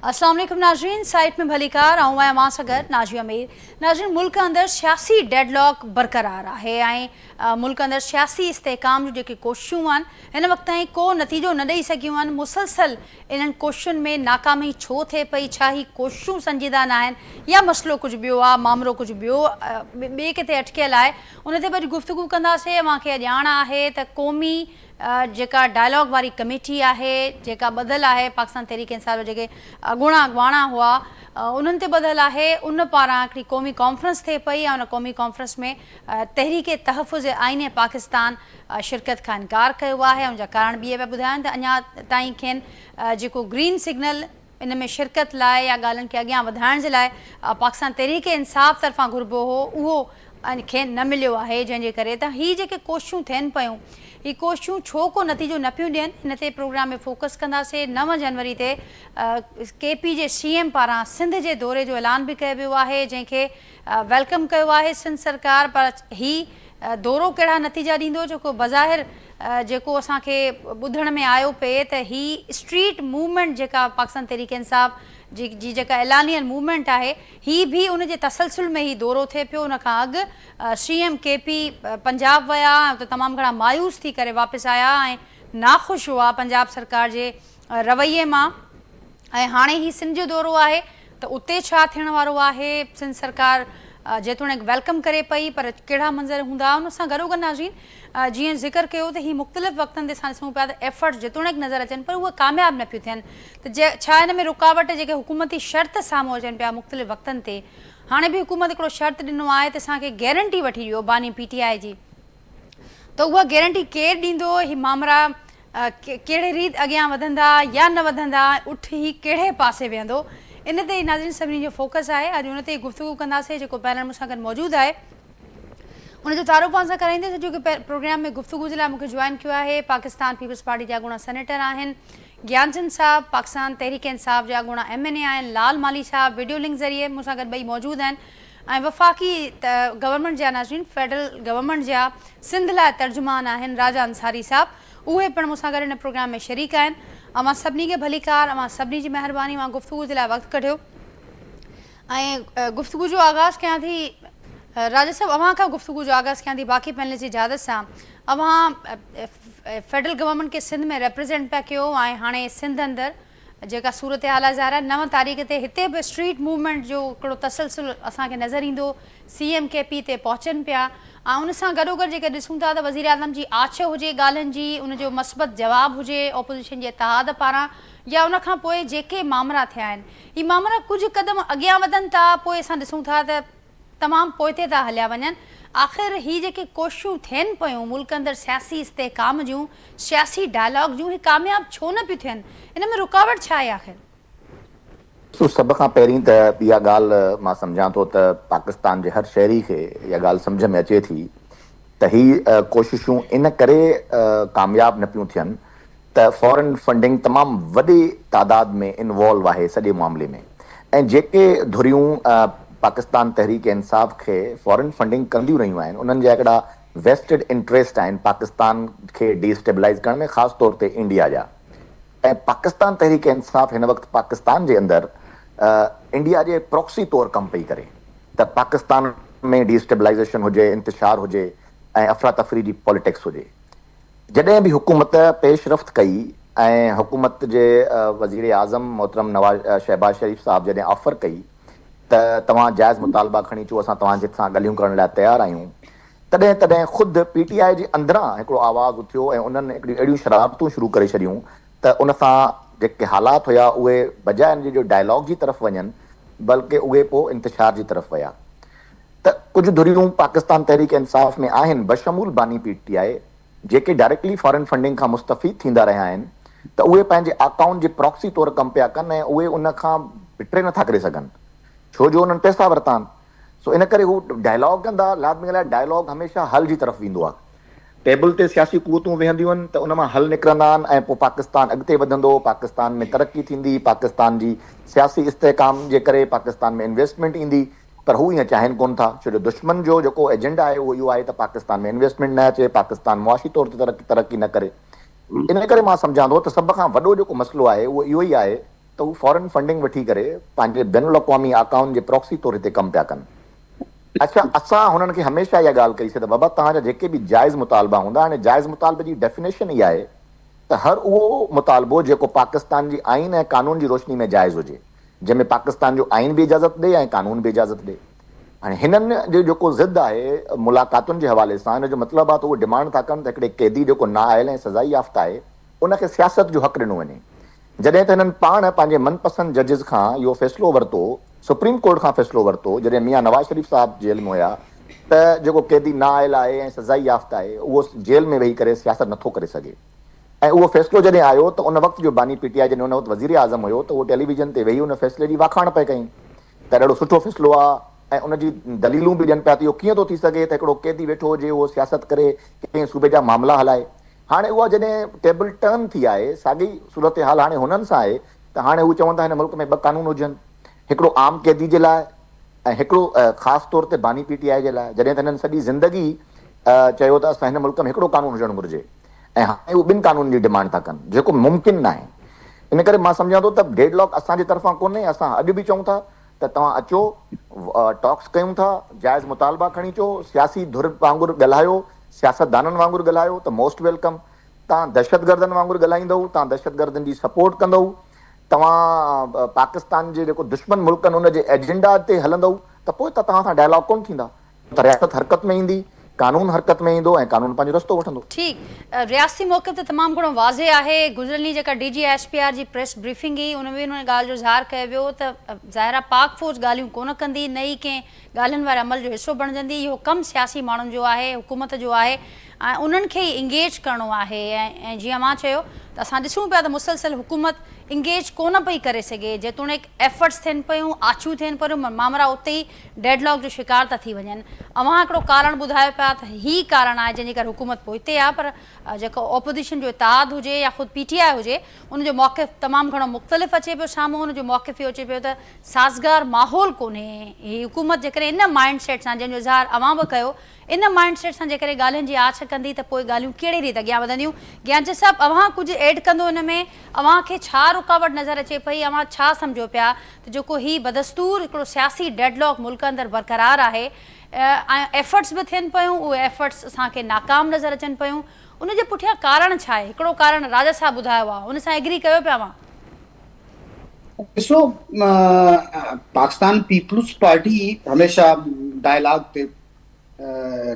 अस्सलाम वालेकुम नाज़रीन, साइट में भलीकार आऊं मां सगर नाजी अमीर। नाज़रीन, मुल्क अंदर सियासी डेडलॉक बरकरार है। मुल्क अंदर सियासी इस्तेहकाम जो कोशिशूं आहिनि हिन वक्त ताईं को नतीजो न ॾेई सघियूं आहिनि। मुसलसल इन्हनि कोशिशुनि में नाकामी छो थिए पई, छा ही कोशिशूं संजीदा न आहिनि या मसलो कुछ बियो आहे, मामलो कुछ बियो ॿिए किथे अटकियल आहे, उन ते वरी गुफ्तगू कंदासीं। मूंखे ॼाण आहे त क़ौमी जेका डायलॉग वारी कमेटी आहे, जेका ॿधल आहे पाकिस्तान तहरीक इंसाफ जेके अॻूणा अॻवाना हुआ उन्हनि ते ॿधल आहे, उन पारां हिकिड़ी क़ौमी कॉन्फ्रेंस थिए पई ऐं उन क़ौमी कॉन्फ्रेंस में तहरीक तहफ़ुज़ आईन पाकिस्तान शिरकत खां इनकार कयो आहे। उनजा कारण ॿिए पिया ॿुधाइनि त अञा ताईं खेनि जेको ग्रीन सिग्नल इन में शिरकत लाइ या ॻाल्हियुनि खे अॻियां वधाइण जे लाइ पाकिस्तान तहरीक इंसाफ तरफ़ां घुरिबो हो, उहो खेनि न मिलियो आहे। जंहिंजे करे त हीअ जेके कोशिशूं थियनि पियूं, ही कोशिशूं छो को नतीजो न पियूं ॾियनि, हिन ते प्रोग्राम में फोकस कंदासीं। 9 जनवरी ते KP जे CM पारां सिंध जे दौरे जो ऐलान बि कयो वियो आहे, जंहिंखे वेलकम कयो आहे सिंध सरकार। पर ही दौरो कहिड़ा नतीजा ॾींदो, जेको बज़ाहिर जेको असांखे ॿुधण में आयो पिए त ही स्ट्रीट मूवमेंट जेका पाकिस्तान तहरीक इंसाफ जी जेका ऐलानियल मूवमेंट आहे, ही भी उन जे तसलसल में ही दौरो थिए पियो। उन खां अॻु CM KP पंजाब विया त तमामु घणा मायूस थी करे वापसि आया ऐं नाख़ुशि हुआ पंजाब सरकार जे रवैये मां। ऐं हाणे ही सिंध जो दौरो आहे त उते छा थियण वारो आहे। सिंध सरकार जेतोणीकि वेलकम करे पई, पर कहिड़ा मंज़र हूंदा उन सां गॾोगॾु नाज़रीन जीअं ज़िक्र कयो त ही मुख़्तलिफ़ वक़्तनि ते असां ॾिसूं पिया त एफर्ट्स जेतोणीकि नज़र अचनि पर उहे कामयाबु न पियूं थियनि। त छा हिन में रुकावट जेके हुकूमती शर्त साम्हूं अचनि पिया मुख़्तलिफ़ वक़्तनि ते, हाणे बि हुकूमत हिकिड़ो शर्त ॾिनो आहे त असांखे गारंटी वठी ॾियो बानी PTI जी, त उहा गारंटी केरु ॾींदो, ही मामला कहिड़े रीति अॻियां वधंदा या न वधंदा, उठ ही कहिड़े पासे वेहंदो, इन ते नाज़रीन सभिनी जो फोकस आहे। अॼु उन ते गुफ़्तगू कंदासीं। जेको पैनल मूंसां गॾु मौजूदु आहे उनजो तारो पाण सां कराईंदे सॼो प्रोग्राम में गुफ़्तगू जे लाइ मूंखे जॉइन कयो आहे पाकिस्तान पीपल्स पार्टी जा अॻूणा सेनेटर आहिनि ज्ञानचंद साहब, पाकिस्तान तहरीक इंसाफ जा अॻूणा MNA आहिनि लाल माली साहब, वीडियो लिंक ज़रिए मूंसां गॾु ॿई मौजूदु आहिनि। ऐं वफ़ाक़ी गवर्नमेंट जा नाज़रीन फेडरल गवर्नमेंट जा सिंध लाइ तर्जुमान आहिनि राजा अंसारी साहब, उहे पिणु मूंसां गॾु हिन प्रोग्राम में शरीक आहिनि। मां सभिनी खे भलीकार, मां सभिनी जी महिरबानी, मां गुफ़्तगू जे लाइ वक़्तु कढियो ऐं गुफ़्तगू जो आगाज़ कयां थी। राजा साहब, अव्हां खां गुफ़्तगू जो आगाज़ कयां थी बाक़ी पैनलिस्ट जी इजाज़त सां। अव्हां फेडरल गवर्नमेंट खे सिंध में रिप्रेज़ेंट पिया कयो ऐं हाणे सिंध अंदरि जेका सूरत हाल आहे ज़ाहिर आहे 9 तारीख़ ते हिते बि स्ट्रीट मूवमेंट जो हिकिड़ो तसलसल असांखे नज़र ईंदो। CM KP ते पहुचनि पिया ऐं उन सां गॾोगॾु जेके ॾिसूं था त वज़ीर आज़म जी आछ हुजे ॻाल्हियुनि जी, उनजो मस्बत जवाबु हुजे ऑपोज़िशन जे इतिहाद पारां, या उन खां पोइ जेके मामला थिया आहिनि, ही मामला कुझु क़दम अॻियां वधनि था, पोइ असां ॾिसूं था त तमामु पोइते था हलिया वञनि। आख़िर ही जेके कोशिशूं थियनि पियूं मुल्क अंदरि सियासी इस्तेहकाम जूं, सियासी डायलॉग जूं, ही कामयाबु छो न पियूं थियनि, इन में रुकावट छा आहे आख़िर? सभ खां पहिरीं त इहा ॻाल्हि मां सम्झां थो त पाकिस्तान जे हर शहरी खे इहा ॻाल्हि सम्झ में अचे थी त ही कोशिशूं इन करे कामयाबु न पियूं थियनि त फॉरेन फंडिंग तमामु वॾी तादाद में इन्वॉल्व आहे सॼे मामले में। ऐं जेके धुरियूं पाकिस्तान तहरीक इंसाफ खे फॉरेन फंडिंग कंदियूं रहियूं आहिनि, उन्हनि जा हिकिड़ा वेस्टेड इंट्रस्ट आहिनि पाकिस्तान खे डिस्टेबलाइज़ करण में, ख़ासि तौर ते इंडिया जा। ऐं पाकिस्तान तहरीक इंसाफ हिन वक़्तु पाकिस्तान जे अंदरि इंडिया जे प्रॉक्सी तौरु कमु पई करे त पाकिस्तान में डिस्टेबलाइज़ेशन हुजे, इंतिशार हुजे ऐं अफ़रा तफ़री जी पॉलिटिक्स हुजे। जॾहिं बि हुकूमत पेशरफ़्त कई ऐं हुकूमत जे वज़ीर आज़म मोहतरम शहबाज शरीफ़ साहब जॾहिं ऑफर कई त तव्हां जाइज़ मुतालबा खणी अचो, असां तव्हांजे सां ॻाल्हियूं करण लाइ तयारु आहियूं, तॾहिं ख़ुदि PTI जे अंदरां हिकिड़ो आवाज़ उथियो ऐं उन्हनि हिकिड़ियूं अहिड़ियूं शरारतूं शुरू करे छॾियूं त उन सां जेके हालात हुया उहे बजाए हिन जो डायलॉग जी तरफ़ वञनि बल्कि उहे पोइ इंतिशार जी तरफ़ विया। त कुझु धुरियूं पाकिस्तान तहरीक इंसाफ में आहिनि बशमूल बानी PTI जेके डायरेक्टली फॉरेन फंडिंग खां मुस्तफ़ीद थींदा रहिया आहिनि, त उहे पंहिंजे अकाउंट जे प्रॉक्सी तौरु कमु पिया कनि ऐं उहे उन खां बिटरे नथा करे सघनि छो जो उन्हनि पैसा वरिता आहिनि। सो इन करे हू डायलॉग कंदा, लाज़मी ॻाल्हि आहे डायलॉग हमेशह हल जी तरफ़ वेंदो आहे। टेबल ते सियासी क़ुवतूं वेहंदियूं आहिनि त उन मां हल निकिरंदा आहिनि ऐं पोइ पाकिस्तान अॻिते वधंदो, पाकिस्तान में तरक़ी थींदी, पाकिस्तान जी सियासी इस्तेहकाम जे करे पाकिस्तान में इन्वेस्टमेंट ईंदी। पर हू ईअं चाहिनि कोन था छो जो दुश्मन जो जेको एजेंडा आहे उहो इहो आहे त पाकिस्तान में इन्वेस्टमेंट न अचे, पाकिस्तान मुआशी तौर ते तरक़ी न करे। इन करे मां सम्झां थो त सभ खां वॾो जेको मसइलो आहे उहो इहो ई आहे त हू फॉरेन फंडिंग वठी करे पंहिंजे बैनुल अक़वामी अकाउंट जे प्रॉक्सी तौर ते कमु पिया कनि। अच्छा, असां हुननि खे हमेशह इहा ॻाल्हि कईसीं त बाबा तव्हांजा जेके बि जाइज़ मुतालबा हूंदा, हाणे जाइज़ मुतालबे जी डेफिनेशन इहा आहे त हर उहो मुतालबो जेको पाकिस्तान जी आइन ऐं कानून जी रोशनी में जाइज़ हुजे, जंहिंमें पाकिस्तान जो आइन बि इजाज़त ॾे ऐं कानून बि इजाज़त ॾे। हाणे हिननि जो जेको ज़िद आहे मुलाक़ातुनि जे हवाले सां, हिन जो मतिलबु आहे त उहे डिमांड था कनि त हिकिड़े क़ैदी जेको नाअहल ऐं सज़ाई याफ़्ता आहे उनखे सियासत जो हक़ु ॾिनो वञे। जॾहिं त हिननि पाण पंहिंजे मनपसंदि जजिस खां इहो फ़ैसिलो वरितो, सुप्रीम कोर्ट खां फ़ैसिलो वरितो, जॾहिं मियां नवाज़ शरीफ़ साहिबु जेल में हुया, त जेको क़ैदी नाअहल आहे ऐं सज़ाई याफ़्ता आहे उहो जेल में वेही करे सियासत नथो करे सघे। ऐं उहो फ़ैसिलो जॾहिं आयो त उन वक़्तु जो बानी पीटीआई जॾहिं उन वक़्तु वज़ीर आज़म हुयो त उहो टेलीविज़न ते वेही उन फ़ैसिले जी वाखाण पिए कई त ॾाढो सुठो फ़ैसिलो आहे ऐं उनजी दलीलूं बि ॾियनि पिया त इहो कीअं थो थी सघे त हिकिड़ो क़ैदी वेठो हुजे उहो सियासत करे कंहिं सूबे जा मामला हलाए। हाणे उहा जॾहिं टेबल टर्न थी आहे, साॻी सूरत हाल हाणे हुननि सां आहे त हाणे हू चवनि था हिन मुल्क में ॿ कानून हुजनि, हिकिड़ो आम क़ैदी जे लाइ ऐं हिकिड़ो ख़ासि तौर ते बानी पीटीआई जे लाइ। जॾहिं त हिननि सॼी ज़िंदगी चयो त असां हिन मुल्क में हिकिड़ो कानून हुजणु घुरिजे ऐं हाणे उहे ॿिनि कानून जी डिमांड था कनि, जेको मुमकिन न आहे। इन करे मां सम्झां थो त डेडलॉक असांजी तरफ़ां कोन्हे, असां अॼु बि चऊं था त तव्हां अचो, टॉक्स कयूं था, जाइज़ मुतालबा खणी अचो, सियासी धुर वांगुरु ॻाल्हायो, सियासतदाननि वांगुरु ॻाल्हायो त मोस्ट वेलकम। तव्हां दहशतगर्दनि वांगुरु ॻाल्हाईंदव, तव्हां दहशतगर्दनि जी सपोर्ट कंदव, तव्हां पाकिस्तान जे जेको दुश्मन मुल्क आहिनि उन जे एजेंडा ते हलंदव, त पोइ त तव्हां सां डायलॉग कोन थींदा, त रियासत हरकत में ईंदी, कानून हरकत में ईंदो ऐं कानून पंहिंजो रस्तो वठंदो। ठीकु, रियासती मौक़िफ़ त तमामु घणो वाज़े आहे। गुज़िरियल ॾींहुं जेका DGSPR जी प्रेस ब्रीफिंग हुई उन में हुन ॻाल्हि जो इज़हार कयो वियो त ज़ाहिर आहे पाक फ़ौज ॻाल्हियूं कोन कंदी, न ई कंहिं ॻाल्हियुनि वारे अमल जो हिसो बणिजंदी। इहो कमु सियासी माण्हुनि जो आहे, हुकूमत जो आहे ऐं उन्हनि खे ई इंगेज करिणो आहे। ऐं जीअं मां चयो त असां ॾिसूं पिया त मुसलसल हुकूमत इंगेज कोन पई करे सघे, जेतोणीकि एफर्ट्स थियनि पियूं, आछूं थियनि पियूं, मामला उते ई डेडलॉक जो शिकार था थी वञनि। अव्हां हिकिड़ो कारण ॿुधायो पिया त ही कारण आहे जंहिंजे करे हुकूमत पोइ हिते आहे, पर जेको ऑपोज़िशन जो इतिहाद हुजे या ख़ुदि PTI हुजे उनजो मौक़िफ़ तमामु घणो मुख़्तलिफ़ अचे पियो साम्हूं। उनजो मौक़िफ़ इहो अचे पियो त साज़गार माहौल कोन्हे। ही हुकूमत जेकॾहिं इन माइंड सेट सां, जंहिंजो इज़हार अव्हां बि कयो, इन माइंड सेट सां जेकॾहिं ॻाल्हियुनि जी आछ कंदी त पोइ ॻाल्हियूं कहिड़ी रीति अॻियां वधंदियूं। ज्ञानचंद साहिबु, अव्हां कुझु ऐड कंदो हिन में? अव्हां खे छा रुकावट नज़र अचे पई? अव्हां छा सम्झो पिया त जेको ही बदस्तूर हिकिड़ो सियासी डेडलॉक मुल्क अंदरि बरक़रार आहे ऐं एफर्ट्स बि थियनि पियूं, उहे एफर्ट्स असांखे नाकाम नज़र अचनि पियूं, उनजे पुठियां कारण छा आहे? हिकिड़ो कारण राजा साहब ॿुधायो आहे, उन सां एग्री कयो पिया अव्हां? ॾिसो, पाकिस्तान पीपुल्स पार्टी हमेशह डायलॉग ते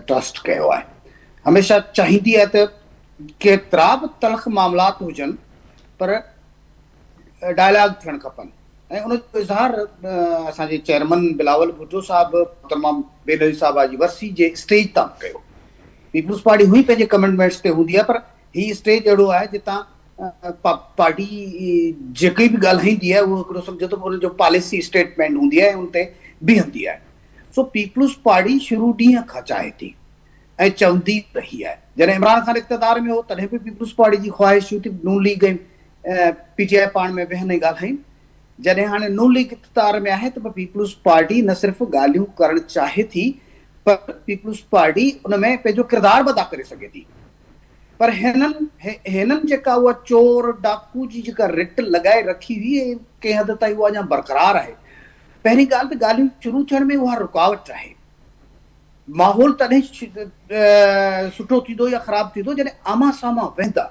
ट्रस्ट कयो आहे, हमेशह चाहींदी आहे त केतिरा बि तलख़ मामलात हुजनि पर डायलॉग थियणु खपनि। ऐं उनजो इज़हार असांजे चेयरमैन बिलावल भुट्टो साहिबु तमामु बेनज़ीर साहिबा जी वरसी जे स्टेज तां कयो। पीपुल्स पार्टी हुई पंहिंजे कमिटमेंट्स ते हूंदी आहे, पर ही स्टेज अहिड़ो आहे जितां पार्टी जेकी बि ॻाल्हाईंदी आहे उहो हिकिड़ो सम्झो त उनजो पॉलिसी स्टेटमेंट हूंदी आहे, उन ते बीहंदी आहे। सो पीपुल्स पार्टी शुरू ॾींहं खां चाहे थी ऐं चवंदी रही आहे। जॾहिं इमरान खान इक़्तिदार में हो तॾहिं बि पीपुल्स पार्टी जी ख़्वाहिश हुई त नून लीग ऐं PTI पाण में वेहनि ऐं ॻाल्हाइनि। जॾहिं हाणे नून लीग इक़्तिदार में आहे त पीपुल्स पार्टी न सिर्फ़ु ॻाल्हियूं करणु चाहे थी, पर पीपुल्स पार्टी उन में पंहिंजो किरदारु बि अदा करे सघे थी। पर हिननि जेका उहा चोर डाकू जी जेका रिट लॻाए रखी हुई, कंहिं हद ताईं उहा अञा बरक़रार आहे। पहिरीं ॻाल्हि त ॻाल्हियूं शुरू थियण में उहा रुकावट आहे। माहौल तॾहिं सुठो थींदो या ख़राबु थींदो जॾहिं आम्हां साम्हां वेंदा।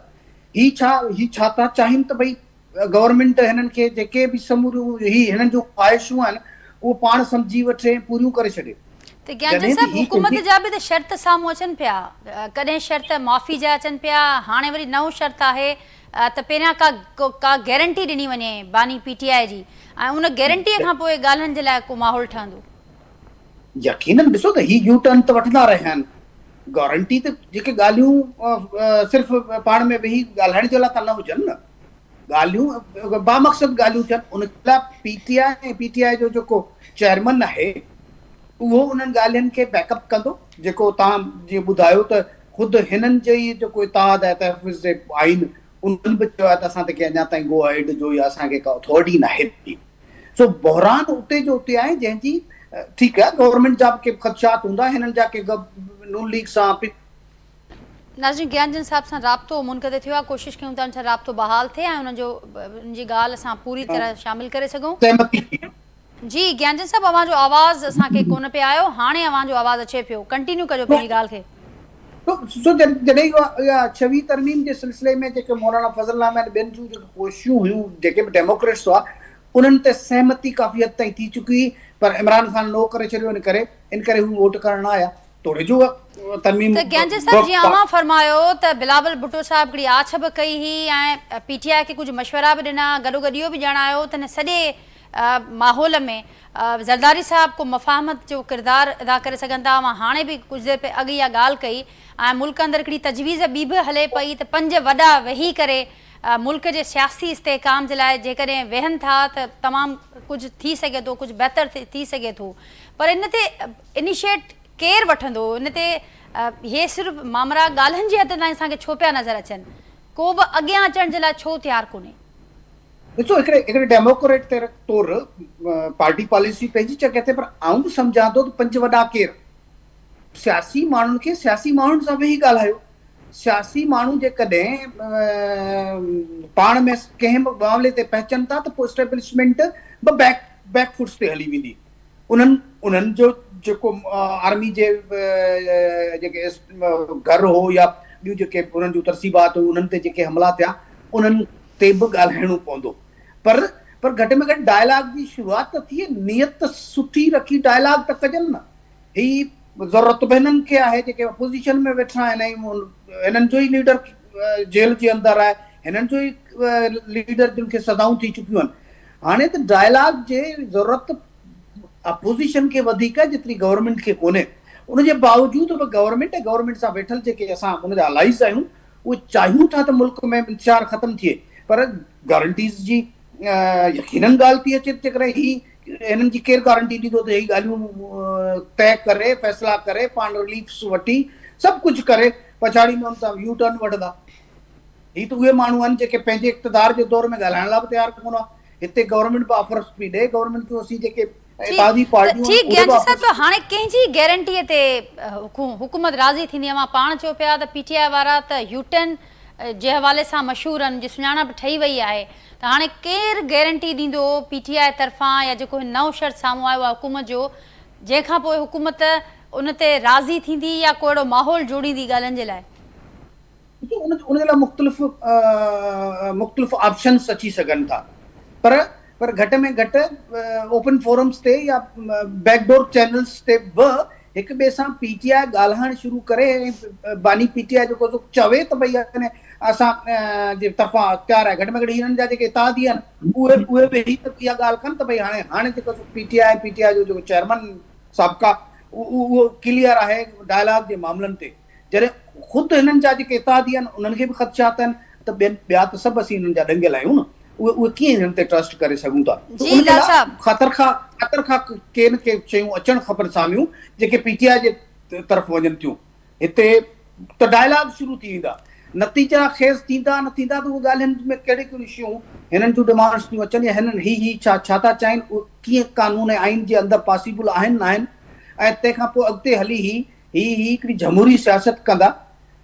ही छा था चाहिनि त भई गवर्नमेंट हिननि खे जेके बि समूरियूं हिननि जूं ख़्वाहिशूं आहिनि उहो पाण सम्झी वठे, पूरियूं करे छॾे। त ज्ञानचंद साहिब, हुकूमत जा बि त शर्त साम्हूं अचनि पिया, कॾहिं शर्त माफ़ी जा अचनि पिया, हाणे वरी नओं शर्त आहे त पहिरियां का गारंटी ॾिनी वञे बानी PTI जी, ऐं उन गारंटीअ खां पोइ ॻाल्हियुनि जे लाइ को माहौल ठहंदो। यकीनन ॾिसो त ही यू टर्न त वठंदा रहिया आहिनि। गारंटी त जेके ॻाल्हियूं सिर्फ़ु पाण में वेही ॻाल्हाइण जे लाइ त न हुजनि न, ॻाल्हियूं बामक़सद ॻाल्हियूं थियनि। उन लाइ PTI जो जेको चेयरमैन आहे उहो उन्हनि ॻाल्हियुनि खे बैकअप कंदो, जेको तव्हां जीअं ॿुधायो त ख़ुदि हिननि जो ई जेको इतिहाद आहे तहफ़्फ़ुज़ जे आइन, उन्हनि बि चयो आहे त असां ते अञा ताईं गो अहेड जो या असांखे का अथॉरिटी न आहे। सो बहरान उते जो उते आहे, जंहिंजी ठीकु आहे गवर्नमेंट जा बि के ख़दशात हूंदा, हिननि जा के नून लीग सां नाज़रीन, ज्ञानचंद साहब सां राब्तो मुनक़िद थियो आहे, कोशिशि कयूं था उन सां राब्तो बहाल थिए ऐं उनजी ॻाल्हि असां पूरी तरह शामिल करे सघूं। सहमति जी ज्ञानचंद साहब, अव्हां जो आवाज़ असांखे कोन पे आयो, हाणे अव्हां जो आवाज़ अचे पियो, कंटिन्यू कजो पंहिंजी ॻाल्हि खे। सो जॾहिं इहा 26 तरमीम जे सिलसिले में जेके मौलाना फज़ल नाम ऐं ॿियनि जूं जेके कोशिशूं हुयूं, जेके बि डेमोक्रेट्स हुआ, उन्हनि ते सहमति काफ़ी हद ताईं थी चुकी, पर इमरान खान नो करे छॾियो, इन करे हू वोट करण न आया। तोड़े जो तरमीम त ज्ञानचंद साहब, जीअं अव्हां फरमायो त बिलावल भुट्टो साहब हिकिड़ी आछ बि कई हुई ऐं पीटीआई खे कुझु मशवरा बि ॾिना, गॾोगॾु इहो बि ॼाणायो त हिन सॼे माहौल में ज़रदारी साहब को मफ़ाहमत जो किरदारु अदा करे सघनि था। मां हाणे बि कुझु देरि पे अॻु इहा ॻाल्हि कई ऐं मुल्क अंदरि हिकिड़ी तजवीज़ ॿी बि हले पई त 5 वॾा वेही करे मुल्क जे सियासी इस्तेहकाम जे लाइ जेकॾहिं वेहनि था त तमामु कुझु थी सघे थो, कुझु बहितर थी सघे थो, पर इन ते इनिशिएट केरु वठंदो? इन ते इहे सिर्फ़ु मामरा ॻाल्हियुनि जी हद ताईं असांखे छो पिया नज़र अचनि, को बि अॻियां अचण जे लाइ छो तयारु कोन्हे? ॾिसो, हिकिड़े डेमोक्रेट तौरु पार्टी पॉलिसी पंहिंजी जॻह ते, पर आउं बि सम्झां थो त 5 वॾा केरु? सियासी माण्हुनि खे सियासी माण्हुनि सां वेही ॻाल्हायो। सियासी माण्हू जेकॾहिं पाण में कंहिं बि मामले ते पहुचनि था त पोइ एस्टेब्लिशमेंट बि बैक फुट्स ते हली वेंदी। उन्हनि जो जेको आर्मी जे जेके घर हो या ॿियूं जेके उन्हनि जूं तरसीबात हुयूं, उन्हनि ते जेके हमला थिया, उन्हनि ते बि ॻाल्हाइणो पवंदो। पर घटि में घटि डायलॉग जी शुरूआत त थिए, नियत सुठी रखी डायलॉग त कजनि न। ही ज़रूरत बि हिननि खे आहे जेके अपोज़िशन में वेठा आहिनि, हिननि जो ई लीडर जेल जे अंदरि आहे, हिननि जो ई लीडर जिन खे सज़ाऊं थी चुकियूं आहिनि। हाणे त डायलॉग जे ज़रूरत अपोज़िशन खे वधीक जेतिरी गवर्नमेंट खे कोन्हे। उनजे बावजूदि बि गवर्नमेंट सां वेठल जेके असां उनजा अलाइज़ आहियूं, उहे चाहियूं था त मुल्क में इंतशार ख़तमु थिए, पर गारंटीज़ जी यकीनन ॻाल्हि थी अचे जेकॾहिं हिननि जी केरु गारंटी ॾींदो त इहे ॻाल्हियूं तय करे, फ़ैसिला करे, पाण रिलीफ्स वठी, सभु कुझु करे पछाड़ी में हुन सां यू टर्न वठंदा। ही त उहे माण्हू आहिनि जेके पंहिंजे इक़्तिदार जे दौर में ॻाल्हाइण लाइ बि तयारु कोन आहे। हिते गवर्नमेंट बि ऑफर्स पई ॾे, गवर्नमेंट खे असीं जेके ठीक ज्ञानचंद साहब, तो हाणे कंहिंजी गारंटीअ ते हुकूमत राज़ी थींदी? मां पाण चयो पिया त पीटीआई वारा त यूटर्न जे हवाले सां मशहूर आहिनि, जी सुञाणप ठही वई आहे, त हाणे केरु गारंटी ॾींदो पीटीआई तरफ़ां या जेको नओं शर्त साम्हूं आयो आहे हुकूमत जो, जंहिंखां पोइ हुकूमत उन ते राज़ी थींदी या को अहिड़ो माहौल जोड़ींदी ॻाल्हियुनि जे लाइ? उन लाइ मुख़्तलिफ़ ऑप्शन्स अची सघनि था, पर घटि में घटि ओपन फोरम्स ते या बैकडोर चैनल्स ते बि हिक ॿिए सां पीटीआई ॻाल्हाइण शुरू करे, बानी पीटीआई जेको चवे त भई असां जे तरफ़ां तयारु आहे, घटि में घटि हिननि जा जेके इतादी आहिनि उहे बि इहा ॻाल्हि कनि त भई हाणे जेको पीटीआई जो जेको चेयरमैन साबिक़ा उहो क्लियर आहे डायलॉग जे मामलनि ते। जॾहिं ख़ुदि हिननि जा जेके इतादी आहिनि उन्हनि खे बि ख़दशात आहिनि त ॿिया त सभु असीं हिननि जा ॾंगियल आहियूं न, उहे कीअं हिननि ते ट्रस्ट करे सघूं था? ख़तर खां के न के शयूं अचणु खपनि साम्हूं जेके पीटीआई जे तरफ़ वञनि थियूं। हिते त डायलॉग शुरू थी वेंदा, नतीजा खेज़ थींदा न थींदा त उहे ॻाल्हियुनि में कहिड़ियूं शयूं हिननि जूं डिमांड्स थियूं अचनि या हिननि ही छा था चाहिनि, कीअं कानून ऐं आइन जे अंदरि पॉसिबल आहिनि न आहिनि, ऐं तंहिंखां पोइ अॻिते हली ही हिकिड़ी जमहूरी सियासत कंदा।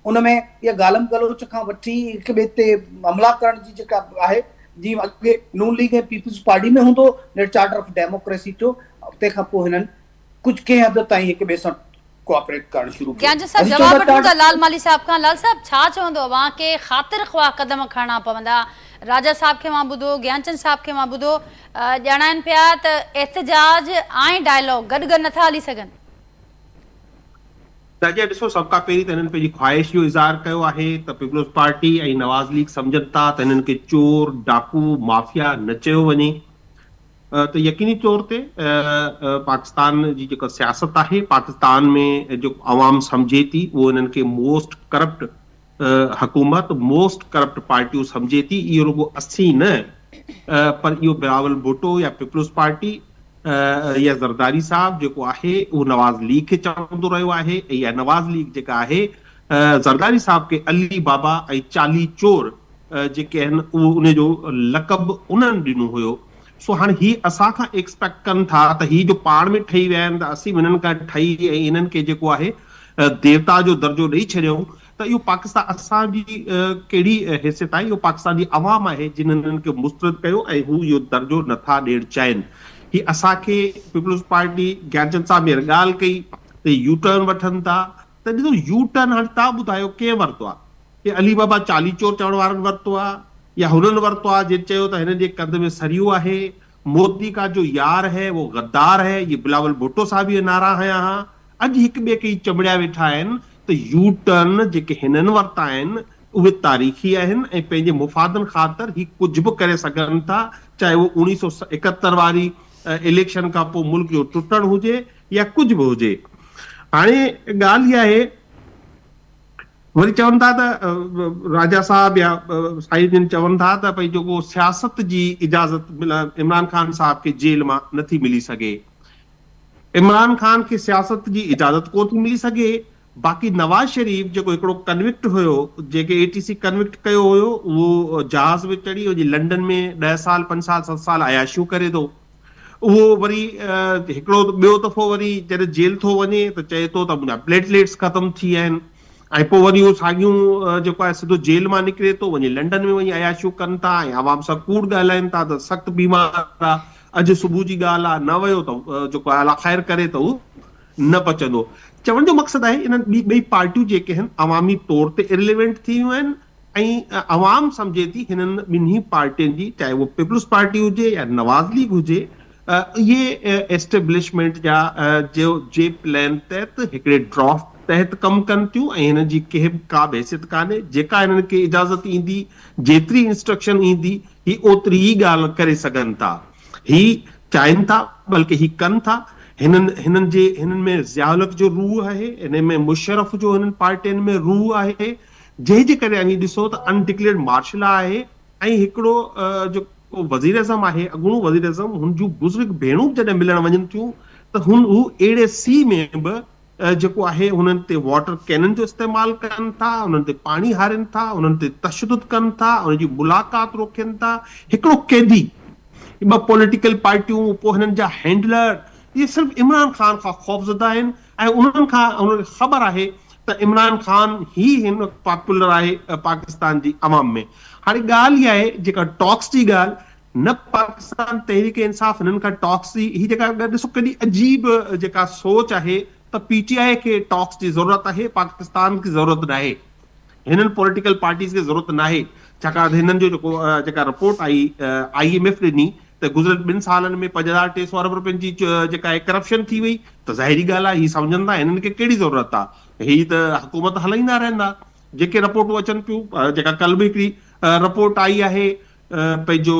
उन में इहा गालम गलोच खां वठी हिक ॿिए ते हमला करण जी जेका आहे, जीअं अॻे नून लीग ऐं पीपल्स पार्टी में हूंदो नेट चार्टर ऑफ डेमोक्रेसी जो, तंहिंखां पोइ हिननि कुझु कंहिं हद ताईं हिक ॿिए सां कोऑपरेट करण शुरू कयो। ज्ञानचंद साहब, जवाब वठूं था लाल माली साहब खां। लाल साहब, छा चवंदो अव्हां के ख़ातिर ख़्वाह कदम खणणा पवंदा? राजा साहब खे मां ॿुधो, ज्ञानचंद साहब खे मां ॿुधो, ॼाणाइनि पिया त एहतजाज ऐं डायलॉग गॾु नथा हली सघनि। ताजा ॾिसो, सभ खां पहिरीं त हिननि पंहिंजी ख़्वाहिश जो इज़हार कयो आहे त पीपल्स पार्टी ऐं नवाज़ लीग सम्झनि था त हिननि खे चोर, डाकू, माफ़िया न चयो वञे, त यकीनी तौर ते पाकिस्तान जी जेका सियासत आहे, पाकिस्तान में जो अवाम सम्झे थी, उहो हिननि खे मोस्ट करप्ट हुकूमत, मोस्ट करप्ट पार्टियूं सम्झे थी। इहो रुगो असीं न, पर इहो बिलावल भुट्टो या पीपल्स पार्टी या ज़रदारी साहब जेको आहे उहो नवाज़ लीग खे चवंदो रहियो आहे, या नवाज़ लीग जेका आहे ज़रदारी साहब खे अली बाबा ऐं चाली चोर जेके आहिनि उहो उनजो लक़ब उन्हनि ॾिनो हुयो। सो हाणे ही असां खां एक्सपेक्ट कनि था त ही जो पाण में ठही विया आहिनि त असीं हिननि खां ठही ऐं हिननि खे जेको आहे देवता जो दर्जो ॾेई छॾियऊं, त त इहो पाकिस्तान असांजी कहिड़ी हैसियत आहे, इहो पाकिस्तान जी अवाम आहे जिन्हनि खे मुस्तरद कयो ऐं हू इहो दर्जो नथा ॾियणु चाहिनि। ही असांखे पीपल्स पार्टी ज्ञानचंद साहब हींअर ॻाल्हि कई त यू टर्न वठनि था, त ॾिसो यू टर्न हाणे तव्हां ॿुधायो कंहिं वरितो आहे? कि अली बाबा चाली चोर चवण वारनि वरितो आहे, या हुननि वरितो आहे जिन चयो त हिन जे कंध में सरियो आहे, मोदी का जो यार है वो गद्दार है, ये बिलावल भुट्टो साहब ये नारा हया हा। अॼु हिक ॿिए खे चमड़िया वेठा आहिनि त यू टर्न जेके हिननि वरिता आहिनि उहे तारीख़ी आहिनि ऐं पंहिंजे मुफ़ादनि ख़ातिर ही कुझु बि करे सघनि था, चाहे उहो 1971 वारी इलेक्शन खां पोइ मुल्क जो टुटणु हुजे या कुझु बि हुजे। हाणे ॻाल्हि इहा आहे, वरी चवनि था त राजा साहब या साईं जिन चवनि था त भई जेको सियासत जी इजाज़त इमरान खान साहब खे जेल मां नथी मिली सघे। इमरान खान खे सियासत जी इजाज़त कोन थी मिली सघे, बाक़ी नवाज शरीफ जेको हिकिड़ो कन्विक्ट हुयो, जेके ATC कन्विक्ट कयो हुयो, उहो जहाज़ में चढ़ी वञी लंडन में 10 साल 5 साल 7 साल अयाशियूं करे थो। उहो वरी हिकिड़ो ॿियो दफ़ो वरी जॾहिं जेल थो वञे त चए थो त मुंहिंजा प्लेटलेट्स ख़तम थी विया आहिनि, ऐं पोइ वरी उहो साॻियूं जेको आहे सिधो जेल मां निकिरे थो, वञी लंडन में वञी अयाशियूं कनि था ऐं आवाम सां कूड़ ॻाल्हाइनि था त सख़्तु बीमार आहे। अॼु सुबुह जी ॻाल्हि आहे, न वियो त जेको आहे अला ख़ैर करे त उहो न पचंदो। चवण जो मक़सदु आहे इन्हनि ॿई पार्टियूं जेके आहिनि अवामी तौर ते इरिलेवेंट थी वियूं आहिनि ऐं अवाम सम्झे थी हिननि ॿिन्ही पार्टियुनि जी, चाहे उहो पीपल्स पार्टी हुजे या नवाज़ लीग हुजे, इहे एस्टेब्लिशमेंट जा जे प्लान तहत हिकिड़े ड्राफ्ट तहत कमु कनि थियूं ऐं हिननि जी कंहिं का बि हैसियत कान्हे। जेका हिननि खे इजाज़त ईंदी, जेतिरी इंस्ट्रक्शन ईंदी, ही ओतिरी ई ॻाल्हि करे सघनि था। ही चाहिनि था, बल्कि ही कनि था। हिननि में ज़ियाउल जो रूह आहे, हिन में मुशर्रफ जो हिननि पार्टियुनि में रूह आहे, जंहिंजे करे अॻी ॾिसो त अनडिक्लेयर्ड मार्शल आहे ऐं हिकिड़ो जेको वज़ीर आज़म आहे, अॻूणो वज़ीर आज़म, हुन जूं बुज़ुर्ग भेणूं जॾहिं मिलण वञनि थियूं त हू अहिड़े सी में बि जेको आहे हुननि ते वाटर कैनन जो इस्तेमालु कनि था, हुननि ते पाणी हारनि था, हुननि ते तशदुद कनि था, हुनजी मुलाक़ात रोकनि था। हिकिड़ो कैदी, ॿ पॉलिटिकल पार्टियूं, पोइ हिननि जा हैंडलर, इहे सिर्फ़ु इमरान ख़ान खां ख़ौफ़ज़दा आहिनि ऐं उन्हनि खे ख़बर आहे त इमरान ख़ान ही हिन पॉपुलर आहे पाकिस्तान जी अवाम में। हाणे ॻाल्हि इहा आहे, जेका टॉक्स जी ॻाल्हि, न पाकिस्तान तहरीक इंसाफ़ हिननि खां टॉक्स जी, ही जेका ॾिसो केॾी अजीब जेका सोच आहे त PTI खे टॉक्स जी ज़रूरत आहे, पाकिस्तान खे ज़रूरत नाहे, हिननि पॉलिटिकल पार्टीज़ खे ज़रूरत नाहे। छाकाणि हिननि जो जेका रिपोर्ट आई IMF ॾिनी त गुज़िरियल 2 सालनि में 5,300 अरब रुपयनि जी जेका आहे करप्शन थी वई, त ज़ाहिरी ॻाल्हि आहे ही सम्झंदा हिननि खे कहिड़ी ज़रूरत आहे, ही त हुकूमत हलाईंदा रहंदा। जेके रिपोर्टूं अचनि पियूं, जेका कल्ह बि हिकिड़ी रिपोर्ट आई आहे पंहिंजो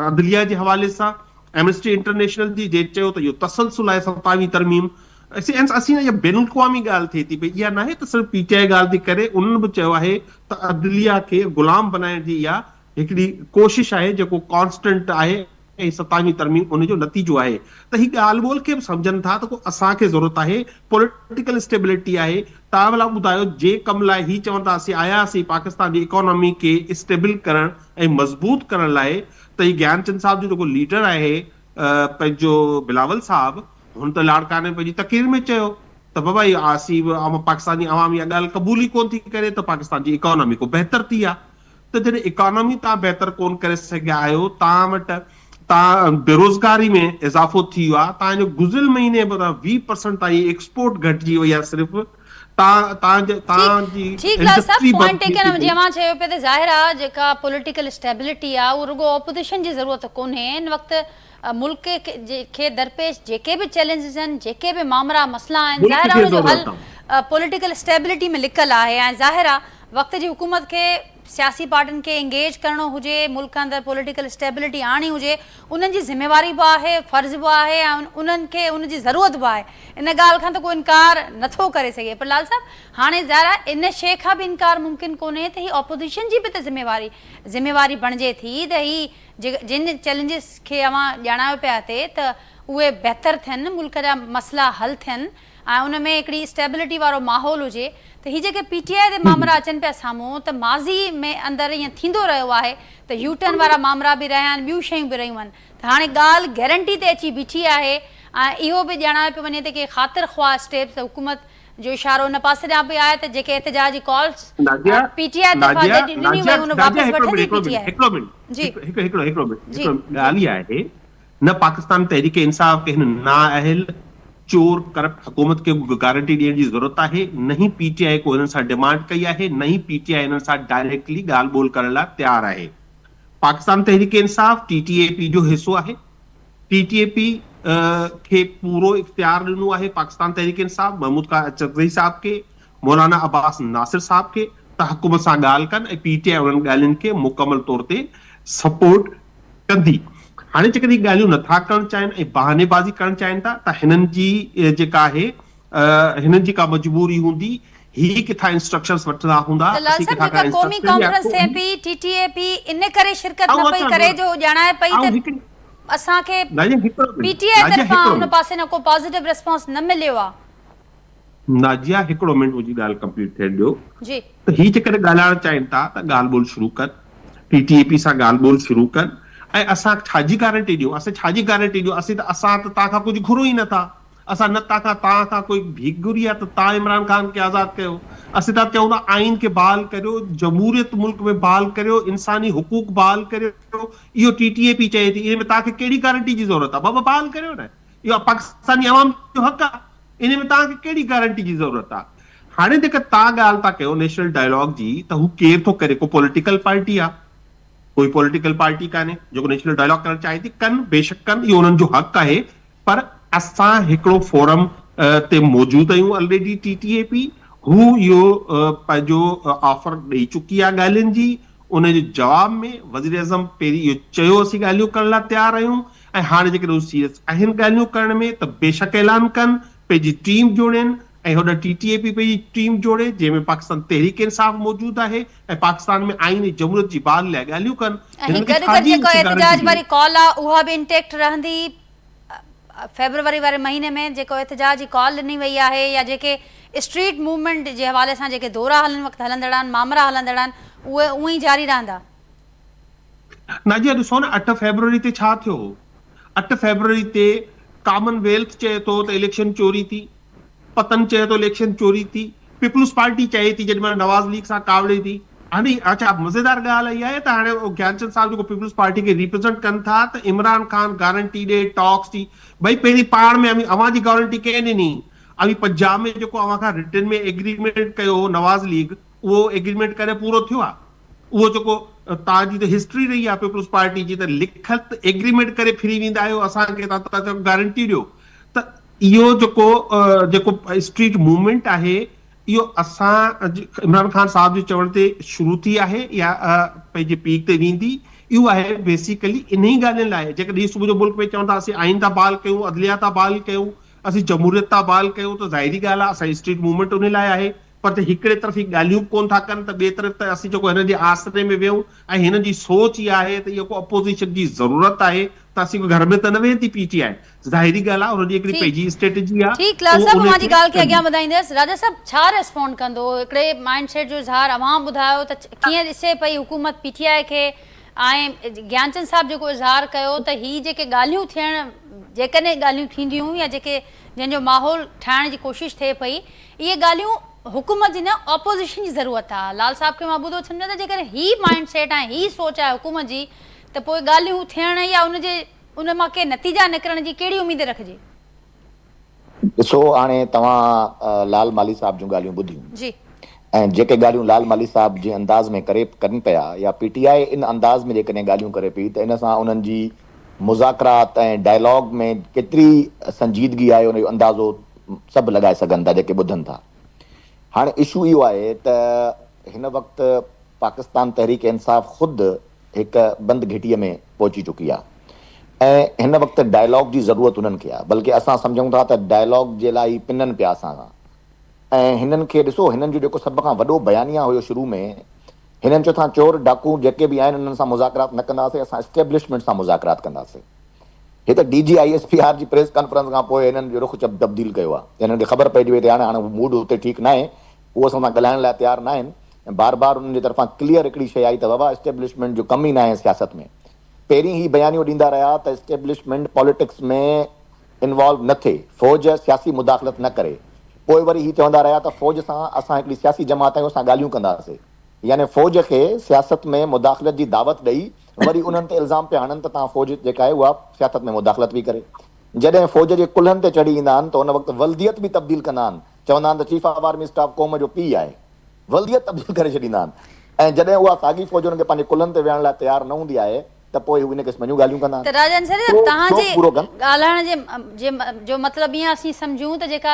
अदलिया जे हवाले सां, एमनेस्टी इंटरनेशनल जी, जे चयो त इहो तसलसुल आहे 27वीं तरमीम। असीं इहा बैन अवी ॻाल्हि थिए थी पई, इहा न आहे त सिर्फ़ु PTI ॻाल्हि थी करे, उन्हनि बि चयो आहे त अदलिया खे ग़ुलाम बनाइण जी इहा हिकिड़ी कोशिश आहे जेको कॉन्स्टेंट आहे ऐं 27वीं तरमीम उनजो नतीजो आहे। त ही ॻाल्हि ॿोल खे बि सम्झनि था त को असांखे ज़रूरत आहे, पॉलिटिकल स्टेबिलिटी आहे। तव्हां भला ॿुधायो, जे कम लाइ ही चवनि था असीं आयासीं पाकिस्तान जी इकोनॉमी खे स्टेबल करण ऐं मज़बूत करण लाइ, त ही ज्ञानचंद साहब जो जेको लीडर आहे पंहिंजो बिलावल साहब, हुन त लाड़काने पंहिंजी तक़रीर में चयो त बाबा इहा पाकिस्तानी अवाम इहा ॻाल्हि क़बूल ई कोन थी करे त पाकिस्तान जी इकोनॉमी को बहितर थी आहे। त जॾहिं इकोनॉमी तव्हां बहितर कोन करे सघिया आहियो, तव्हां वटि बेरोज़गारी में इज़ाफ़ो थी वियो आहे, तव्हांजो गुज़िरियल महीने 20% ताईं एक्सपोर्ट घटिजी वई आहे, सिर्फ़ु जेका पॉलिटिकल स्टेबिलिटी आहे उहो रुगो ऑपोजिशन जी ज़रूरत कोन्हे। इन वक़्तु मुल्क खे दरपेश जेके बि चैलेंजिस आहिनि, जेके बि मामला मसला आहिनि, ज़ाहिर आहे उनजो हल पॉलिटिकल स्टेबिलिटी में लिकल आहे। ऐं ज़ाहिर आहे वक़्त जी हुकूमत खे सियासी पार्टियुनि खे एंगेज करणो हुजे, मुल्क अंदरि पॉलिटिकल स्टेबिलिटी आणी हुजे, उन्हनि जी ज़िम्मेवारी बि आहे, फ़र्ज़ बि आहे ऐं उन्हनि खे उनजी ज़रूरत बि आहे। इन ॻाल्हि खां त को इनकार नथो करे सघे। पर लाल साहब, हाणे ज़ाहिर आहे इन शइ खां बि इनकार मुमकिन कोन्हे त ही ऑपोजिशन जी बि त ज़िम्मेवारी बणिजे थी त ही जिन चैलेंजिस खे अवां ॼाणायो पिया थिए त उहे बहितर थियनि, मुल्क जा मसइला हल थियनि ऐं उन में हिकिड़ी स्टेबिलिटी वारो माहौल हुजे। त ही जेके PTI ते मामला अचनि पिया साम्हूं, त माज़ी में अंदरि ईअं थींदो रहियो आहे त U-टर्न वारा मामला बि रहिया आहिनि, ॿियूं शयूं बि रहियूं आहिनि। त हाणे ॻाल्हि गारंटी ते अची बीठी आहे ऐं इहो बि ॼाणायो पियो वञे त के ख़ातिर ख़्वाह स्टेप्स हुकूमत जो इशारो उन पासे ॾांहुं बि आहे त जेके एहतजाज जी कॉल्स नाजिया पीटीआई तरफ़ां ॾिनी वई उन वापसि वठंदी पीटीआई जी हिकिड़ो जी ॻाल्हि इहा आहे न पाकिस्तान तहरीक इंसाफ खे हिन नाअहल चोर करप्ट हुकूमत खे गारंटी ॾियण जी ज़रूरत आहे, न ही पीटीआई को हिननि सां डिमांड कई आहे, न ही पीटीआई हिननि सां डायरेक्टली ॻाल्हि ॿोल करण लाइ तयारु आहे। पाकिस्तान तहरीक इंसाफ टीटीएपी जो हिसो आहे, टीटीएपी खे पूरो इख्तियार ॾिनो आहे पाकिस्तान तहरीक इंसाफ महमूद चौधरी साहब खे, मौलाना अब्बास नासिर साहब खे त हुकूमत सां ॻाल्हि कनि ऐं पीटीआई उन्हनि ॻाल्हियुनि खे मुकमल तौर ते सपोर्ट कंदी। हाणे जेकॾहिं ॻाल्हियूं नथा करणु चाहिनि ऐं बहानेबाज़ी करणु चाहिनि था त हिननि जी जेका आहे हिननि जी का मजबूरी हूंदी, ही किथां इंस्ट्रक्शंस वठंदा हूंदा। त लाल साहब जेका क़ौमी कॉन्फ्रेंस थिए पई टीटीएपी इन करे शिरकत न पई करे जो ॼाणाए पई त असांखे पीटीआई तरफ़ां उन पासे न को पॉजिटिव रिस्पॉन्स न मिलियो आहे। नाजिया हिकिड़ो मिनट मुंहिंजी ॻाल्हि कंप्लीट थियण ॾियो जी त ही जेकॾहिं ॻाल्हाइण चाहिनि था त ॻाल्हि ॿोल शुरू कनि, टीटीएपी सां ॻाल्हि ॿोल शुरू कनि ऐं असां छाजी गारंटी ॾियूं, असां छाजी गारंटी ॾियूं, असां त तव्हां खां कुझु घुरूं ई नथा, असां न तव्हां खां कोई भीख घुरी आहे त तव्हां इमरान ख़ान खे आज़ाद कयो, असीं था चऊं था आइन खे बहाल करियो, जमहूरियत मुल्क में बहाल करियो, इंसानी हुकूक बहाल करियो, इहो टीटीएपी चए थी। इन में तव्हांखे कहिड़ी गारंटी जी ज़रूरत आहे? बाबा बहाल करियो न, इहो पाकिस्तानी अवाम जो हक़ आहे, इन में तव्हांखे कहिड़ी गारंटी जी ज़रूरत आहे? हाणे जेका तव्हां ॻाल्हि था कयो नेशनल डायलॉग जी, त हू केरु थो करे? को पॉलिटिकल पार्टी आहे? कोई पॉलिटिकल पार्टी कान्हे जेको नेशनल डायलॉग करणु चाहे थी, कनि बेशक कनि, इहो उन्हनि जो हक़ आहे, पर असां हिकिड़ो फोरम ते मौजूदु आहियूं ऑलरेडी टीटीएपी, हू इहो पंहिंजो ऑफर ॾेई चुकी आहे ॻाल्हियुनि जी, उन जे जवाब में वज़ीर आज़म पहिरीं इहो चयो असीं ॻाल्हियूं करण लाइ तयारु आहियूं, ऐं हाणे जेकॾहिं सीरियस आहिनि ॻाल्हियूं करण में त बेशक ऐलान कनि, पंहिंजी टीम जोड़नि ऐं होॾा टीटीएपी पंहिंजी टीम जोड़े जंहिंमें पाकिस्तान तहरीक इंसाफ मौजूदु आहे ऐं पाकिस्तान में आइन जमहूरियत जी बहाली लाइ ॻाल्हियूं कनि। एहतजाज वारी कॉल आहे उहा बि इंटेक्ट रहंदी? फेब्रुवरी वारे महीने में जेको एहतजाज जी कॉल ॾिनी वई आहे या जेके स्ट्रीट मूवमेंट जे हवाले सां जेके दौरा हलनि वक़्तु हलंदड़ आहिनि, मामरा हलंदड़ आहिनि, उहे उअं ई जारी रहंदा? नाजिया ॾिसो न 8 फेब्रुवरी ते छा थियो? 8 फेब्रुवरी ते कॉमनवेल्थ चए थो त इलेक्शन चोरी थी, पतन चए थो इलेक्शन चोरी थी, पीपल्स पार्टी चए थी जेॾीमहिल नवाज़ लीग सां कावड़े थी। हाणे अच्छा मज़ेदार ॻाल्हि इहा आहे त हाणे ज्ञानचंद साहब जेको पीपल्स पार्टी खे रिप्रेज़ेंट कनि था त इमरान ख़ान गारंटी ॾे, टॉक्स थी, भई पहिरीं पाण में अवां जी गारंटी कंहिं ॾिनी? अभी पंजाब में जेको अवां खां रिटन में एग्रीमेंट कयो नवाज़ लीग, उहो एग्रीमेंट करे पूरो थियो आहे? उहो जेको तव्हांजी त हिस्ट्री रही आहे पीपल्स पार्टी जी, त लिखत एग्रीमेंट करे फिरी वेंदा आहियो असांखे तव्हां गारंटी ॾियो। त इहो जेको स्ट्रीट मूवमेंट आहे, इहो असां इमरान ख़ान साहब जे चवण ते शुरू थी आहे या पंहिंजे पीक ते वेंदी? इहो आहे बेसिकली इन ई ॻाल्हियुनि लाइ। जेकॾहिं सुबुह जो मुल्क में चवनि था असीं आइन था बहाल कयूं, अदलिया था बहाल कयूं, असीं जमहूरियत था बहाल कयूं, त ज़ाहिरी ॻाल्हि आहे असांजी स्ट्रीट मूवमेंट उन लाइ आहे, पर हिकिड़े तरफ़ी ॻाल्हियूं कोन था कनि त ॿिए तरफ़ त असीं जेको हिन जे आसरे में वियूं ऐं हिन जी सोच इहा आहे त इहो को अपोज़िशन जी ज़रूरत आहे त असीं घर में त न वेह थी पीटीआई, ज़ाहिरी ॻाल्हि आहे हुनजी हिकिड़ी पंहिंजी स्ट्रेटेजी आहे। ठीकु लाल साहब, मुंहिंजी ॻाल्हि खे अॻियां वधाईंदसि। राजा साहब छा रिस्पॉन्ड कंदो हिकिड़े माइंडसेट जो इज़हार? अवां ॿुधायो त कीअं ॾिसे पई हुकूमत पीटीआई खे, ऐं ज्ञानचंद साहब जेको इज़हार कयो त ही जेके ॻाल्हियूं थियण, जेकॾहिं ॻाल्हियूं थींदियूं या जेके जंहिंजो माहौल ठाहिण जी कोशिशि थिए पई, इहे ॻाल्हियूं हुकूमत जी न ऑपोज़िशन जी ज़रूरत आहे। लाल साहब खे मां ॿुधो सम्झां त जेकॾहिं ही माइंडसेट ऐं ही सोच आहे हुकूमत जी, त पोइ ॻाल्हियूं थियण या उन मां के नतीजा निकिरण जी कहिड़ी उमेद रखिजे? ॾिसो हाणे तव्हां लाल माली साहब जूं ॻाल्हियूं ॿुधियूं जी, ऐं जेके ॻाल्हियूं लाल माली साहब जे अंदाज़ में कनि पिया या पीटीआई इन अंदाज़ में जेकॾहिं ॻाल्हियूं करे पई, त इन सां उन्हनि जी मुज़ाकरात ऐं डायलॉग में केतिरी संजीदगी आहे उन जो अंदाज़ो सभु लॻाए सघनि था जेके ॿुधनि था। हाणे इशू इहो आहे त हिन वक़्तु पाकिस्तान तहरीक इंसाफ़ ख़ुदि हिकु बंदि घिटीअ में पहुची चुकी आहे ऐं हिन वक़्तु डायलॉग जी ज़रूरत उन्हनि खे आहे, बल्कि असां सम्झूं था त डायलॉग जे लाइ पिननि पिया असां खां। ऐं हिननि खे ॾिसो, हिननि जो जेको सभ खां वॾो बयानिया हुयो शुरू में, हिननि चयो था चोर डाकू जेके बि आहिनि हिननि सां मुज़ाकरात न कंदासीं, असां एस्टेब्लिशमेंट सां मुज़ाकरात कंदासीं। हे त DGISPR जी प्रेस कॉन्फ्रेंस खां पोइ हिननि जो रुख़ तब्दील कयो आहे। हिननि खे ख़बर पइजी वई त हाणे मूड हुते ठीकु न आहे, उहो असां सां ॻाल्हाइण लाइ तयारु न आहिनि। ऐं बार बार उन्हनि जे तरफ़ां क्लियर हिकिड़ी शइ आई त बाबा एस्टेब्लिशमेंट जो कमु ई न आहे सियासत में। पहिरीं ही बयानियूं ॾींदा रहिया त एस्टेब्लिशमेंट पॉलिटिक्स में इन्वॉल्व न थिए, फ़ौज सियासी मुदाख़लत न करे, पोइ वरी ही चवंदा रहिया त फ़ौज सां असां हिकिड़ी सियासी जमात आहियूं, असां ॻाल्हियूं कंदासीं। यानी फ़ौज खे सियासत में मुदाख़लत जी दावत ॾेई वरी उन्हनि ते इल्ज़ाम पिया हणनि त तव्हां फ़ौज जेका आहे उहा सियासत में मुदाख़लत बि करे। जॾहिं फ़ौज जे कुल्हनि ते चढ़ी ईंदा आहिनि त उन वक़्तु वल्दियत बि तब्दील कंदा आहिनि, चवंदा आहिनि त चीफ ऑफ आर्मी स्टाफ क़ौम जो पीउ आहे, वल्दियत तब्दील करे छॾींदा आहिनि। ऐं जॾहिं उहा साॻी फ़ौज उन्हनि खे पंहिंजे कुल्हनि ते वेहण लाइ तयारु न हूंदी आहे त पोइ हू इन क़िस्म जूं ॻाल्हियूं कंदा त राजा अंसारी साहिब, तव्हांजे पूरो कनि। ॻाल्हाइण जो मतिलबु ईअं असीं सम्झूं त जेका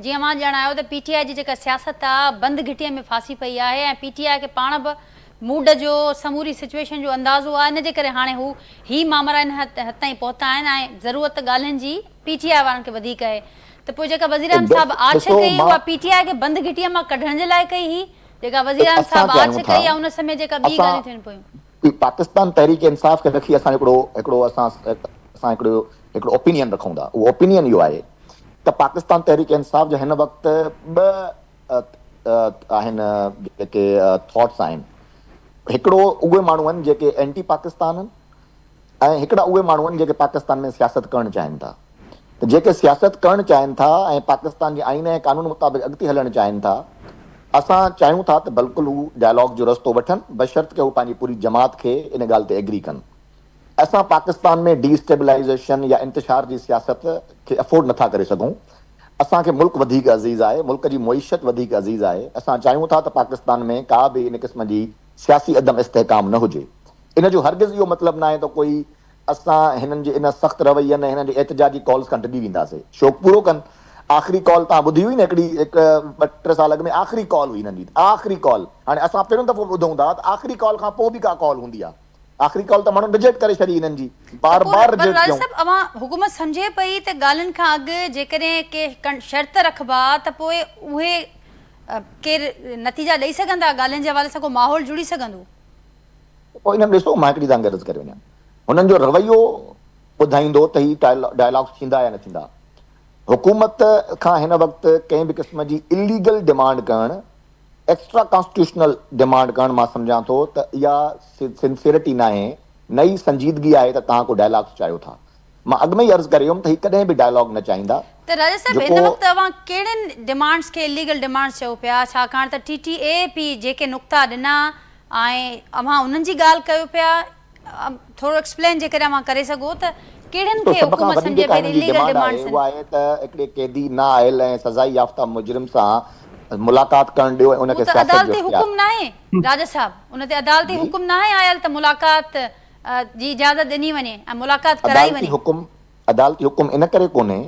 जीअं मां ॼाणायो त PTI जी जेका सियासत आहे बंदि घिटीअ में फासी पई आहे ऐं PTI खे पाण बि मूड जो समूरी सिचुएशन जो अंदाज़ो आहे, इन जे करे हाणे हू ही मामला इन हद ताईं पहुता आहिनि ऐं ज़रूरत ॻाल्हियुनि जी PTI वारनि खे वधीक आहे। त पोइ जेका वज़ीरान साहिब आछ कई उहा PTI खे बंदि घिटीअ मां कढण जे लाइ कई ही, जेका वज़ीरान साहिब आछ कई आहे उन समय जेका ॿी ॻाल्हियूं थियनि पियूं। पाकिस्तान तहरीक इंसाफ़ खे रखी असां हिकिड़ो ओपिनियन रखूं था। उहो ओपिनियन इहो आहे त पाकिस्तान तहरीक इंसाफ़ जो हिन वक़्तु ॿ आहिनि जेके थॉट्स आहिनि। हिकिड़ो उहे माण्हू आहिनि जेके एंटी पाकिस्तान आहिनि ऐं हिकिड़ा उहे माण्हू आहिनि जेके पाकिस्तान में सियासत करणु चाहिनि था। त जेके सियासत करणु चाहिनि था ऐं पाकिस्तान जे आईन ऐं कानून मुताबिक़ अॻिते हलणु चाहिनि था, असां चाहियूं था त बिल्कुलु हू डायलॉग जो रस्तो वठनि, बशर्त के हू पंहिंजी पूरी जमात खे इन ॻाल्हि ते एग्री कनि। असां पाकिस्तान में डिस्टेबलाइज़ेशन या इंतिशार जी सियासत खे अफोर्ड नथा करे सघूं। असांखे मुल्क वधीक अज़ीज़ आहे, मुल्क जी मुईशत वधीक अज़ीज़ आहे। असां चाहियूं था त पाकिस्तान में का बि इन क़िस्म जी सियासी अदम इस्तेहकाम न हुजे। इन जो हरगिज़ इहो मतिलबु न आहे त कोई असां हिननि जे इन सख़्तु रवैयनि ऐं हिननि जे एहतजाजी कॉल्स खां डिॼी वेंदासीं। शौक़ु पूरो कनि। आख़िरी कॉल तव्हां ॿुधी हुई न हिकिड़ी 2-3 साल अॻु में आख़िरी कॉल हुई हिननि जी, आख़िरी कॉल। हाणे असां पहिरियों दफ़ो ॿुधूं था त आख़िरी कॉल खां पोइ बि का कॉल हूंदी आहे। आख़िरी कॉल त माण्हू रिजेक्ट करे छॾी हिननि जी, बार बार रिजेक्ट कयूं। अवां हुकूमत सम्झे पई त ॻाल्हियुनि खां अॻु जेकॾहिं के शर्त रखबा त पोइ उहे केरु नतीजा ॾेई सघंदा, ॻाल्हियुनि जे हवाले सां को माहौल जुड़ी सघंदो? पोइ हिननि ॾिसो, मां हिकिड़ी तव्हांखे अर्ज़ु करे वञा, हुननि जो रवैयो ॿुधाईंदो त ही डायलॉग्स थींदा या न थींदा। हुकूमत खां हिन वक़्तु कंहिं बि क़िस्म जी इलीगल डिमांड करणु, एक्स्ट्रा कॉन्स्टिट्यूशनल डिमांड करणु, मां सम्झां थो त इहा सिंसियरिटी न आहे, नई संजीदगी आहे त तव्हां को डायलॉग्स चाहियो था। मां अॻु में ई अर्ज़ु करे वियुमि त ही कॾहिं बि डायलॉग न चाहींदा। त राजा साहिब, हिन वक़्तु अवां कहिड़नि डिमांड्स खे इलीगल डिमांड्स चयो पिया? छाकाणि त TTAP जेके नुक़्ता ॾिना ऐं अवां उन्हनि जी ॻाल्हि कयो पिया, थोरो एक्सप्लेन जेकॾहिं अवां करे सघो त केड़न के हुकूमत समझे पे इलीगल डिमांड्स वो आहे त एकड़े कैदी ना आयल ऐं सजाई याफ्ता मुजरिम सां मुलाकात करण दियो उन के सियासत जो अदालती हुकुम ना है राजा साहब, उन ते अदालती हुकुम ना है आयल त मुलाकात जी इजाजत देनी वने मुलाकात कराई वने। अदालती हुकुम इन करे कोने,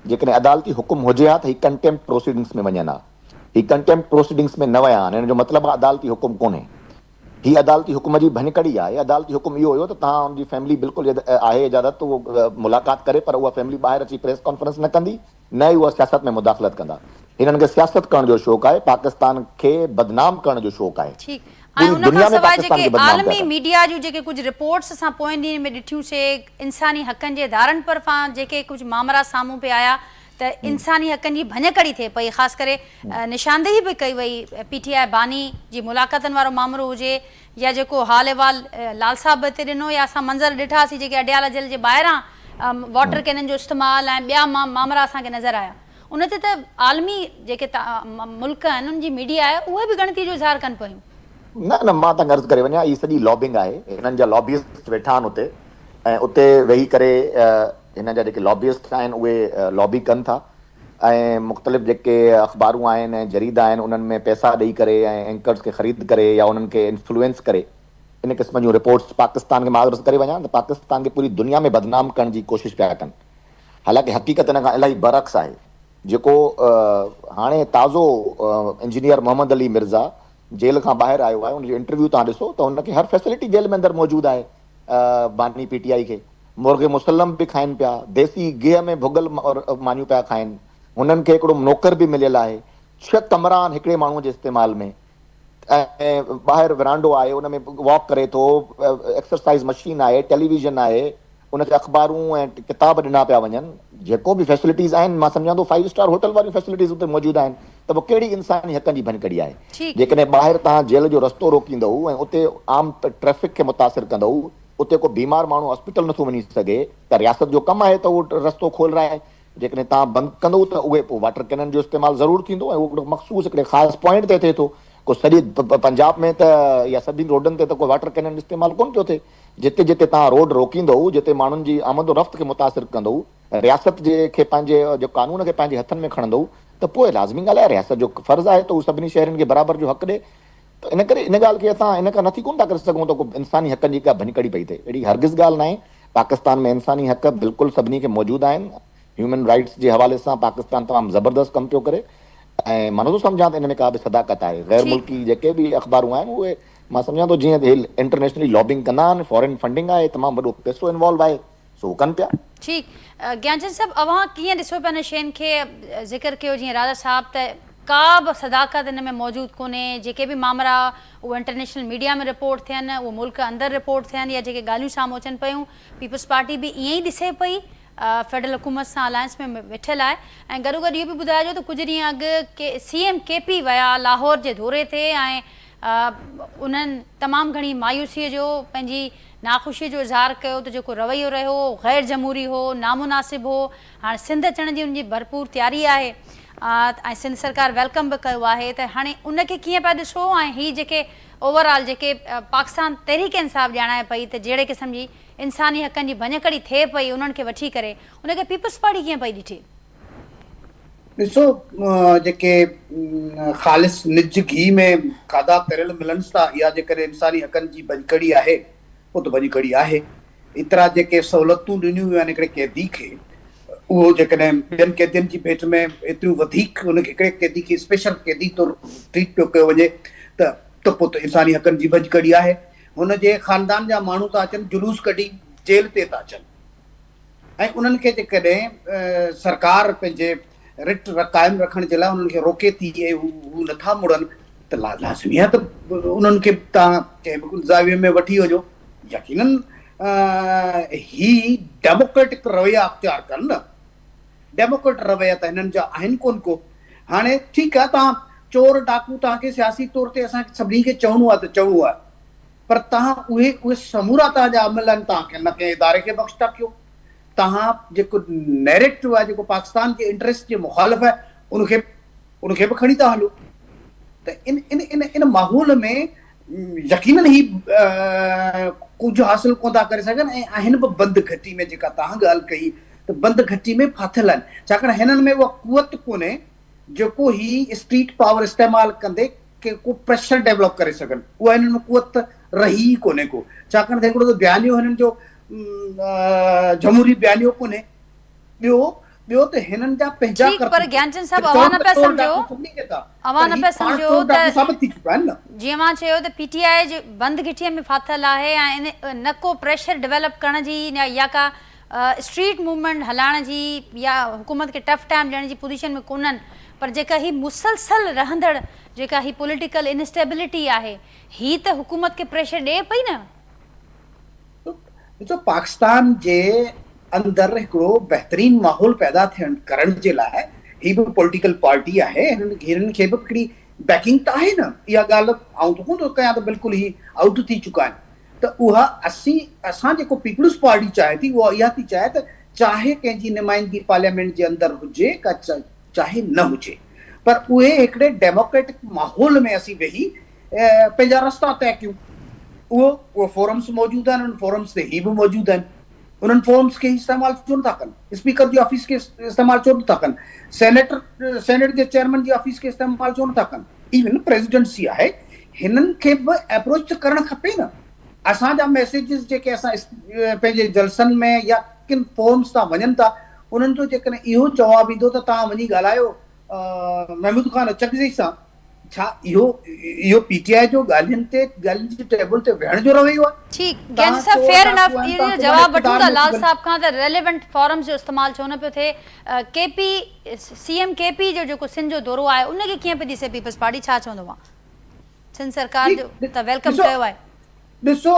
जेकने अदालती हुकुम हो हा त ही कंटेम्प्ट प्रोसीडिंग्स में वञना, ही कंटेम्प्ट प्रोसीडिंग्स में न वया आहिनि। जो मतलब अदालती हुकुम कोने, ही अदालती हुकुम जी भनकड़ी आहे। अदालती हुकुम इहो हुयो त तव्हां उनजी फैमिली बिल्कुलु आहे इजाज़त उहो मुलाकात करे, पर उहा फैमिली ॿाहिरि अची प्रेस कॉन्फ्रेंस न कंदी, न ई उहा सियासत में मुदाख़लत कंदा। हिननि खे सियासत करण जो शौक़ु आहे, पाकिस्तान खे बदनाम करण जो शौक़ु आहे। आलमी मीडिया जूं जेके कुछ रिपोर्ट्स असां पोइ ॾींहं में ॾिठियूंसीं, इंसानी हक़नि जे इदारनि तरफ़ां जेके कुछ मामला साम्हूं पे आया त इंसानी हक़नि जी भञकड़ी थिए पई, ख़ासि करे निशानदेही बि कई वई PTI बानी जी मुलाक़ातनि वारो मामिलो हुजे या जेको हाल अहिवाल लाल साहब हिते ॾिनो, या असां मंज़र ॾिठासीं जेके अडियाला जेल जे ॿाहिरां वाटर कैनन जो इस्तेमालु ऐं ॿिया मामला असांखे नज़र आया। उन ते त आलमी जेके मुल्क आहिनि उन जी मीडिया आहे उहे बि गणती जो इज़हार कनि पियूं। न न, मां तव्हांखे अर्ज़ु करे वञा, इहा सॼी लॉबिंग आहे। हिननि जा लॉबिस्ट वेठा आहिनि उते, ऐं उते वेही करे हिन जा जेके लॉबिस्ट आहिनि उहे लॉबी कनि था, ऐं मुख़्तलिफ़ जेके अख़बारूं आहिनि ऐं जरीदा आहिनि उन्हनि में पैसा ॾेई करे ऐं एंकर्स खे ख़रीद करे या उन्हनि खे इन्फ्लुएंस करे इन क़िस्म जूं रिपोर्ट्स पाकिस्तान खे, मां अर्ज़ु करे वञा त पाकिस्तान खे पूरी दुनिया में बदनाम करण जी कोशिशि पिया कनि। हालांकि हक़ीक़त इन खां इलाही बरअक्स आहे। जेको हाणे ताज़ो इंजीनियर मोहम्मद अली मिर्ज़ा जेल खां ॿाहिरि आयो आहे, उनजो इंटरव्यू तव्हां ॾिसो त हुनखे हर फैसिलिटी जेल में अंदरि मौजूदु आहे। बानी PTI खे मुर्गे मुसलम बि खाइनि पिया, देसी गिह में भुगल मानियूं पिया खाइनि। हुननि खे हिकिड़ो नौकर बि मिलियल आहे, 6 कमरा आहिनि हिकिड़े माण्हूअ जे इस्तेमाल में, ऐं ॿाहिरि विरांडो आहे, उन में वॉक करे थो, एक्सरसाइज़ मशीन आहे, टेलीविज़न आहे, उनखे अख़बारूं ऐं किताब ॾिना पिया वञनि। जेको बि फैसिलिटीज़ आहिनि, मां सम्झां थो 5 स्टार होटल वारियूं फैसिलिटीज़ उते मौजूदु आहिनि। त पोइ कहिड़ी इंसानी हक़नि जी भनकड़ी आहे? जेकॾहिं ॿाहिरि तव्हां जेल जो रस्तो रोकींदव ऐं उते आम ट्रैफ़िक खे मुतासिर कंदव, उते को बीमार माण्हू हॉस्पिटल नथो वञी सघे, त रियासत जो कमु आहे त उहो रस्तो खोलराए जेकॾहिं तव्हां बंदि कंदो त उहे पोइ वाटर कैनन जो इस्तेमालु ज़रूरु थींदो ऐं उहो मख़सूस हिकिड़े ख़ासि पॉइंट ते थिए थो। को सॼे पंजाब में त या सभिनी रोडनि ते त कोई वाटर कैनन इस्तेमालु कोन पियो थिए। जिते जिते तव्हां रोड रोकींदो, जिते माण्हुनि जी आमद रफ़्त खे मुतासिर कंदो, रियासत खे पंहिंजे जो कानून खे पंहिंजे हथनि में खणंदो, त पोइ लाज़मी ॻाल्हि आहे रियासत जो फ़र्ज़ु आहे त उहो सभिनी शहरनि खे बराबरि जो हक़ ॾे। त इन करे इन ॻाल्हि खे असां इन खां नथी कोन था करे सघूं त को इंसानी हक़नि जी का भञकड़ी पई थिए। अहिड़ी हरगिज़ ॻाल्हि न आहे। पाकिस्तान में इंसानी हक़ बिल्कुलु सभिनी खे मौजूदु आहिनि। ह्यूमन राइट्स जे हवाले सां पाकिस्तान तमामु ज़बरदस्त कमु पियो करे ऐं मां नथो सम्झां त इन में का बि सदाकत आहे। ग़ैर मुल्की जेके बि अख़बारूं आहिनि उहे मां सम्झां थो जीअं इंटरनेशनली लॉबिंग कंदा आहिनि, फॉरेन फंडिंग आहे, तमामु वॾो पैसो इन्वॉल्व आहे, सो कनि पिया। ठीकु ज्ञानचंद साहब, अव्हां कीअं ॾिसो पिया इन शयुनि खे? ज़िक्र कयो जीअं राजा साहब त का बि सदाकत इन में मौजूदु कोन्हे। जेके बि मामला उहे इंटरनेशनल मीडिया में रिपोर्ट थियनि, उहे मुल्क अंदरि रिपोर्ट थियनि या जेके ॻाल्हियूं साम्हूं अचनि पियूं, पीपल्स पार्टी बि ईअं ई ॾिसे पई, फेडरल हुकूमत सां अलायंस में वेठल आहे। ऐं गॾो गॾु इहो बि ॿुधाइजो त कुझु ॾींहं अॻु CM KP विया लाहौर जे दौरे ते ऐं उन्हनि तमामु घणी मायूसीअ जो, पंहिंजी नाख़ुशीअ जो इज़हार कयो त जेको रवैयो रहियो ग़ैर जमहूरी हो, नामुनासिब हो। हाणे सिंध अचण जी उनजी भरपूर तयारी आहे ऐं सिंध सरकार वेलकम बि कयो आहे। त हाणे उनखे कीअं पिया ॾिसो ऐं हीअ जेके ओवरऑल जेके पाकिस्तान तहरीक इंसाफ़ ॼाणाए पई त जहिड़े क़िस्म जी इंसानी हक़नि जी भञकड़ी थिए पई उन्हनि खे वठी करे, उनखे पीपल्स पार्टी कीअं पई ॾिठे? ॾिसो, जेके ख़ालिस निज घी में खाधा तरियल मिलनि था, इहा जेकॾहिं इंसानी हक़नि जी भञकड़ी आहे, उहो त भञकड़ी आहे। एतिरा जेके सहूलियतूं ॾिनियूं वियूं आहिनि हिकिड़े कैदी खे, उहो जेकॾहिं ॿियनि कैदियुनि जी भेट में एतिरियूं वधीक उनखे हिकिड़े कैदी खे स्पेशल कैदी तौरु ट्रीट पियो कयो वञे त पोइ त इंसानी हक़नि जी भञकड़ी आहे। हुनजे ख़ानदान जा माण्हू था अचनि, जुलूस कढी जेल ते था अचनि, ऐं उन्हनि खे जेकॾहिं सरकार पंहिंजे रिट क़ाइमु रखण जे लाइ उन्हनि खे रोके थी ऐं हू नथा मुड़नि, त लाज़मी आहे त उन्हनि खे तव्हां कंहिं बि ज़ाविये में वठी वञो। यकीनन ही डेमोक्रेटिक रवैया अख़्तियार कनि न। डेमोक्रेट रवैया त हिननि जा आहिनि कोन को। हाणे ठीकु आहे, तव्हां चोर डाकू तव्हांखे सियासी तौर ते असांखे सभिनी खे चवणो आहे त चवणो आहे, पर तव्हां उहे समूरा तव्हांजा अमल आहिनि, तव्हांखे न कंहिं इदारे खे बख़्श था कयो। तव्हां जेको नैरेटिव आहे, जेको पाकिस्तान जे इंट्रस्ट जे मुखालिफ़ आहे, उनखे बि खणी था हलो। त इन इन इन इन माहौल में यकीनन ही कुझु हासिल कोन था करे सघनि। ऐं आहिनि बि बंदि घटी में, जेका तव्हां ॻाल्हि कई त बंदि घटी में फाथल आहिनि, छाकाणि हिननि में उहा कुवत कोन्हे जेको ही स्ट्रीट पावर इस्तेमालु कंदे के को प्रेशर डेवलप करे सघनि। उहा हिननि में कुवत रही कोन्हे को, छाकाणि त हिकिड़ो त बयानियो हिननि जो जमहूरी बयानियो कोन्हे। ॿियो त हिननि जा पंहिंजा पर ज्ञानचंद साहब, अवां न पिया सम्झो त जीअं मां चयो त PTI जे बंदि घिटीअ में फाथल आहे ऐं न को प्रेशर डेवलप करण जी या का स्ट्रीट मूवमेंट हलाइण जी या हुकूमत खे टफ टाइम ॾियण जी पोजीशन में कोन्हनि, पर जेका ही मुसलसल रहंदड़ जेका ही पॉलिटिकल इनस्टेबिलिटी आहे, ही त हुकूमत खे प्रेशर ॾिए पई न। ॾिसो, पाकिस्तान जे अंदरि हिकिड़ो बहितरीन माहौल पैदा करण जे लाइ ही बि पॉलिटिकल पार्टी आहे, हिननि खे बि हिकिड़ी बैकिंग त आहे न। इहा ॻाल्हि आउं त कोन थो कयां त बिल्कुलु ही आउट थी चुका आहिनि। त उहा असां जेको पीपल्स पार्टी चाहे थी, उहा इहा थी चाहे त चाहे कंहिंजी नुमाइंदगी पार्लियामेंट जे अंदरि हुजे का चाहे न हुजे, पर उहे हिकिड़े डेमोक्रेटिक माहौल में असीं वेही पंहिंजा रस्ता तय कयूं। उहो फोरम्स मौजूदु आहिनि, उन फोरम्स ते ही बि मौजूदु आहिनि। उन्हनि फोरम्स खे इस्तेमालु छो नथा कनि? स्पीकर जी ऑफिस खे इस्तेमालु छो नथा कनि? सेनेट जे चेयरमैन जी ऑफिस खे इस्तेमालु छो नथा कनि? इवन प्रेसिडेंसी आहे, हिननि खे बि अप्रोच त करणु खपे न। असांजा मैसेजिस जेके असां पंहिंजे जलसनि में या किन फोरम्स तां वञनि था, उन्हनि जो जेकॾहिं इहो जवाबु ईंदो त तव्हां वञी ॻाल्हायो महमूद खान अचकज़ई सां, छा इहो PTI जो ॻाल्हियुनि जी टेबल ते वेहण जो रवैयो आहे? ठीकु, ज्ञान साहब, फेयर इनफ। इहो जवाब वठूं था लाल साहब खां त रेलेवेंट फॉरम्स जो इस्तेमालु छो न पियो थिए। CM KP जो जेको सिंध जो दौरो आहे, उनखे कीअं पई ॾिसे पीपल्स पार्टी? छा चवंदो आहे? सिंध सरकार जो त वेलकम कयो आहे। ॾिसो,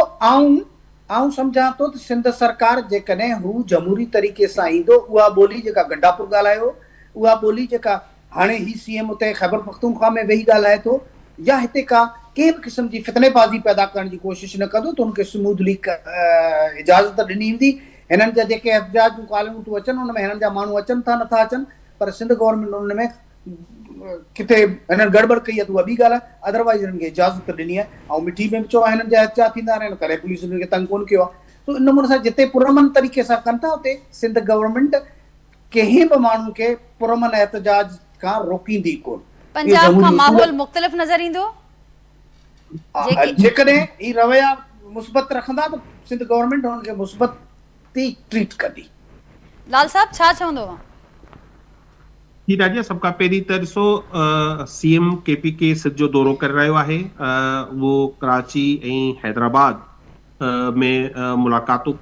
आउं सम्झां थो त सिंध सरकार जेकॾहिं हू जमहूरी तरीक़े सां ईंदो, उहा ॿोली जेका गंडापुर ॻाल्हायो, उहा ॿोली जेका हाणे ही CM उते ख़ैबर पख्तूनख्वा में वेही ॻाल्हाए थो, या हिते का कंहिं बि क़िस्म जी फितनेबाज़ी पैदा करण जी कोशिशि न कंदो, त हुनखे स्मूथली इजाज़त ॾिनी वेंदी। हिननि जा जेके एहतजाज जूं कॉलमूं थियूं अचनि उन में हिननि जा माण्हू अचनि था नथा अचनि, पर सिंध गवर्नमेंट उन में किथे हिननि गड़बड़ कई आहे त उहा ॿी ॻाल्हि आहे, अदरवाइज़ हिननि खे इजाज़त ॾिनी आहे ऐं मिठी में बि चयो आहे हिननि जा एहतजाज थींदा आहिनि, करे पुलिस हुननि खे तंग कोन कयो आहे। सो इन नमूने सां जिते पुरअमन तरीक़े सां कनि था उते सिंध गवर्नमेंट कंहिं बि माण्हू खे पुरअमन एहतजाज खां रोकींदी कोन। पंजाब खां माहौल मुख़्तलिफ़ नज़र ईंदो जेकॾहिं ही रवैया मुस्बत रखंदा त सिंध गवर्नमेंट हुननि खे मुस्बत ई ट्रीट कंदी। लाल साहब छा चवंदो आहे? जी राजा, सबका पहिरीं त ॾिसो सीएम केपीके सिंध जो दौरो करे रहियो आहे, उहो कराची ऐं हैदराबाद में मुलाक़ातूं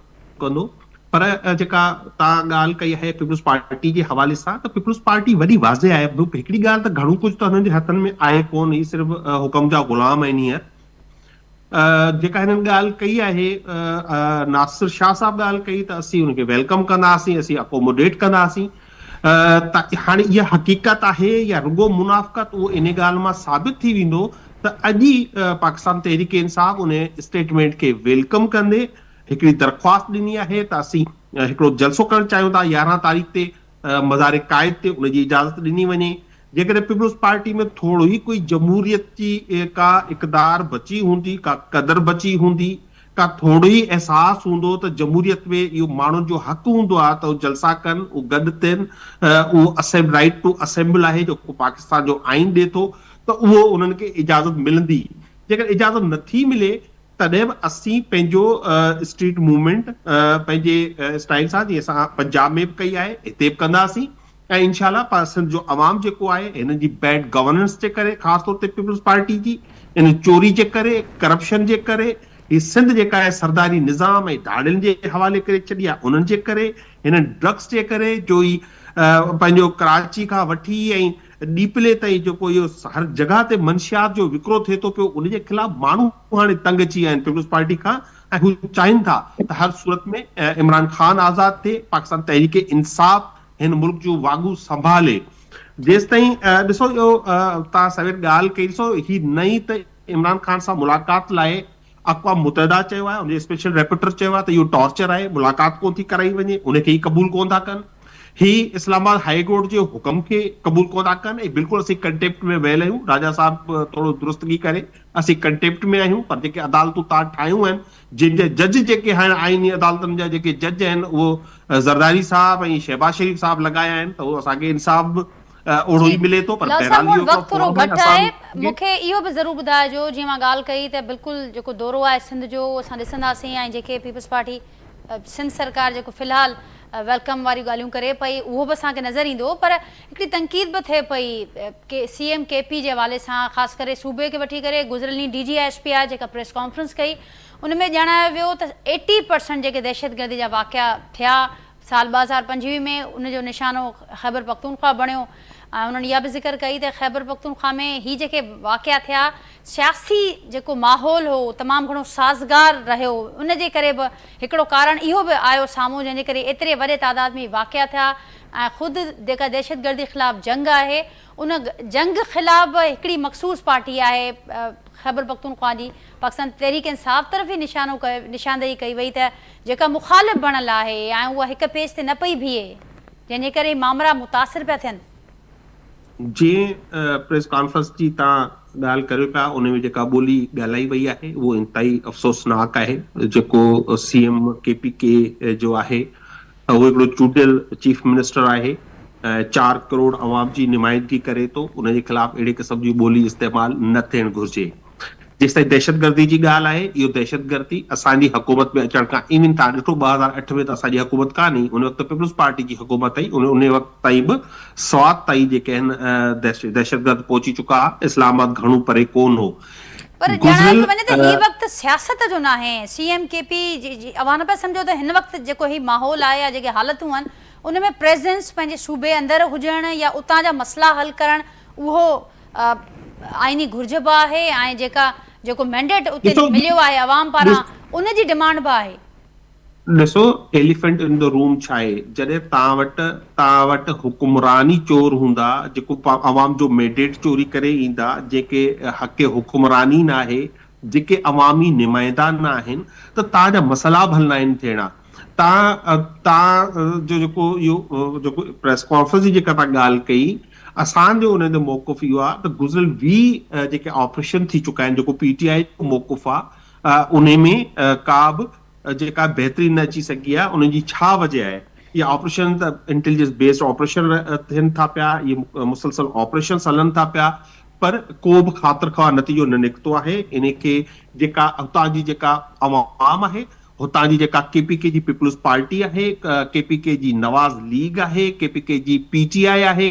कंदो, पर जेका तव्हां ॻाल्हि कई आहे पीपल्स पार्टी जे हवाले सां, त पीपल्स पार्टी वॾी वाज़े आहे। हिकिड़ी ॻाल्हि त घणो कुझु त हुननि जे हथनि में आहे कोन, ही सिर्फ़ु हुकम जा ग़ुलाम आहिनि हींअर। जेका हिननि ॻाल्हि कई आहे, नासिर शाह साहब ॻाल्हि कई त असीं हुनखे वेलकम कंदासीं, असीं अकोमोडेट कंदासीं, त हाणे इहा हक़ीक़त आहे या रुगो मुनाफ़क़त, उहो इन ॻाल्हि मां साबित थी वेंदो त अॼु ई पाकिस्तान तहरीक इंसाफ़ उन स्टेटमेंट खे वेलकम कंदे हिकिड़ी दरख़्वास्त ॾिनी आहे त असीं हिकिड़ो जलसो करणु चाहियूं था 11 तारीख़ ते मज़ार क़ाइद ते, उनजी इजाज़त ॾिनी वञे। जेकॾहिं पीपल्स पार्टी में थोरो ई कोई जमहूरियत जी का इक़दार बची हूंदी, का क़दर बची हूंदी, का थोरो ई एहसासु हूंदो त जमहूरियत में इहो माण्हुनि जो हक़ हूंदो आहे त उहे जलसा कनि, उहे गॾु थियनि, उहो राइट टू असेंबल आहे जेको पाकिस्तान जो आइन ॾिए थो, त उहो उन्हनि खे इजाज़त मिलंदी। जेकर इजाज़त नथी मिले तॾहिं बि असीं पंहिंजो स्ट्रीट मूवमेंट पंहिंजे स्टाइल सां, जीअं असां पंजाब में बि कई आहे, हिते बि कंदासीं, ऐं इंशाल्लाह सिंध जो अवाम जेको आहे हिन जी बैड गवर्नेंस जे करे, ख़ासि तौर ते पीपल्स पार्टी जी इन चोरी जे करे, करप्शन जे करे, ही सिंध जेका आहे सरदारी निज़ाम ऐं दाड़ियुनि जे हवाले करे छॾी आहे, उन्हनि जे करे, हिननि ड्रग्स जे करे, जो ई पंहिंजो कराची खां वठी ऐं डीपले ताईं जेको इहो हर जगह ते मंशियात जो विकिरो थिए थो पियो, उनजे ख़िलाफ़ माण्हू हाणे तंग अची विया आहिनि पीपल्स पार्टी खां, ऐं हू चाहिनि था त हर सूरत में इमरान खान आज़ाद थिए, पाकिस्तान तहरीक इंसाफ़ हिन मुल्क जो वागू संभाले। जेसि ताईं ॾिसो इहो तव्हां सवेर ॻाल्हि कई, ॾिसो ही नई त इमरान खान सां मुलाक़ात लाइ अक़वाम मुतहदा चयो आहे, उनजे स्पेशल रेपोर्टर चयो आहे त इहो टॉर्चर आहे, मुलाक़ात कोन थी कराई वञे, उनखे ई क़बूल कोन था कनि। ही इस्लामाबाद हाई कोर्ट जे हुकम खे क़बूल कोन था कनि, ऐं बिल्कुलु असीं कंटेप्ट में वियल आहियूं। राजा साहब थोरो दुरुस्तगी करे, असीं कंटेप्ट में आहियूं, पर जेके अदालतूं तव्हां ठाहियूं आहिनि, जिन जे जज जेके हाणे आइनी अदालतुनि जा जेके जज आहिनि, उहो ज़रदारी साहब ऐं शहबाज शरीफ साहब लॻाया आहिनि, त उहो असांखे इंसाफ़ ओड़ो ई मिले थो। पर वक़्तु थोरो घटि आहे, मूंखे इहो बि ज़रूरु ॿुधाइजो, जीअं मां ॻाल्हि कई त बिल्कुलु जेको दौरो आहे सिंध जो असां ॾिसंदासीं, ऐं जेके पीपल्स पार्टी सिंध सरकार जेको फ़िलहाल वेलकम वारी ॻाल्हियूं करे पई, उहो बि असांखे नज़र ईंदो, पर हिकिड़ी तनक़ीद बि थिए पई के सीएम केपी जे हवाले सां, ख़ासि करे सूबे खे वठी करे। गुज़िरियल ॾींहुं DGISP आहे जेका प्रेस कॉन्फ्रेंस कई, उन में ॼाणायो वियो त 80% जेके दहशतगर्दी जा वाक़िया थिया साल 2025 में, उनजो निशानो ख़ैबर पख्तूनख्वा बणियो। उन्हनि इहा बि ज़िक्र कई त ख़ैबर पख्तूनख्वा में ही जेके वाक़िया थिया, सियासी जेको माहौल हो तमामु घणो साज़गार रहियो, उनजे करे बि हिकिड़ो कारण इहो बि आयो साम्हूं, जंहिंजे करे एतिरे वॾे तादाद में वाक़िया थिया। ऐं ख़ुदि जेका दहशतगर्दी ख़िलाफ़ु जंग आहे, उन जंग ख़िलाफ़ हिकिड़ी मख़सूस पार्टी आहे ख़ैबर पख्तूनख्वा जी, पाकिस्तान तहरीक इंसाफ़ तरफ़ ई निशानदेही कई वई त जेका मुख़ालिफ़ बणियल आहे ऐं उहा हिक पेज ते न पई बीहे, जंहिंजे करे मामला मुतासिर पिया थियनि। जीअं प्रेस कॉन्फ्रेंस जी तव्हां ॻाल्हि करियो पिया, उन में जेका ॿोली ॻाल्हाई वई आहे उहो इंतहाई अफ़सोसनाक आहे। जेको CM KPK जो आहे, उहो हिकिड़ो चूंडियल चीफ मिनिस्टर आहे, 4 करोड़ अवाम जी नुमाइंदगी करे थो, उनजे ख़िलाफ़ अहिड़े क़िस्म जी ॿोली इस्तेमालु न थियणु घुरिजे। जेसि ताईं दहशतगर्दी जी ॻाल्हि आहे, इहो दहशतगर्दी असांजी हुकूमत में अचण खां इवन तव्हां ॾिठो 2008 में त असांजी हुकूमत कान हुई, उन वक़्तु पीपल्स पार्टी जी हुकूमत आई, उन वक़्तु ताईं बि स्वात ताईं जेके आहिनि दहशतगर्द पहुची चुका, इस्लामाबाद घणो परे कोन हो। पर ॼाणायो वञे त ही वक़्तु सियासत जो न आहे। CM KP जी अवां न पिया सम्झो त हिन वक़्तु जेको ही माहौल आहे या जेके हालतूं आहिनि, उन में प्रेज़ेंस पंहिंजे सूबे अंदरि हुजणु या उतां जा मसइला हल करणु, उहो आइनी घुर्ज बि आहे, ऐं जेको मैंडेट उते मिलियो आहे अवाम पारां, उनजी डिमांड बि आहे। ॾिसो, एलिफेंट इन द रूम छा आहे, जॾहिं तव्हां वटि हुकुमरानी चोर हूंदा, जेको अवाम जो मैंडेट चोरी करे ईंदा, जेके हक़ हुकुमरानी न आहे, जेके अवामी नुमाइंदा न आहिनि, त तव्हांजा मसइला बि हल न आहिनि थियणा। तव्हां जो जेको इहो जेको प्रेस कॉन्फ्रेंस जी जेका तव्हां ॻाल्हि कई, असांजो उन जो मौक़ुफ़ इहो आहे त गुज़िरियल 20 जेके ऑपरेशन थी चुका आहिनि, जेको पीटीआई जो मौक़ुफ़ आहे उन में का बि जेका बहितरी न अची सघी आहे। उन जी छा वजह आहे? ये ऑपरेशन त इंटेलिजेंस बेस्ड ऑपरेशन थियनि था पिया, ये मुसलसल ऑपरेशन हलनि था पिया, पर को बि ख़ातिर ख़्वाह नतीजो न निकितो आहे। इन खे जेका हुतां जी जेका अवाम आहे, हुतां जी जेका केपीके जी पीपल्स पार्टी आहे, केपीके जी नवाज़ लीग आहे, केपीके जी पीटीआई आहे,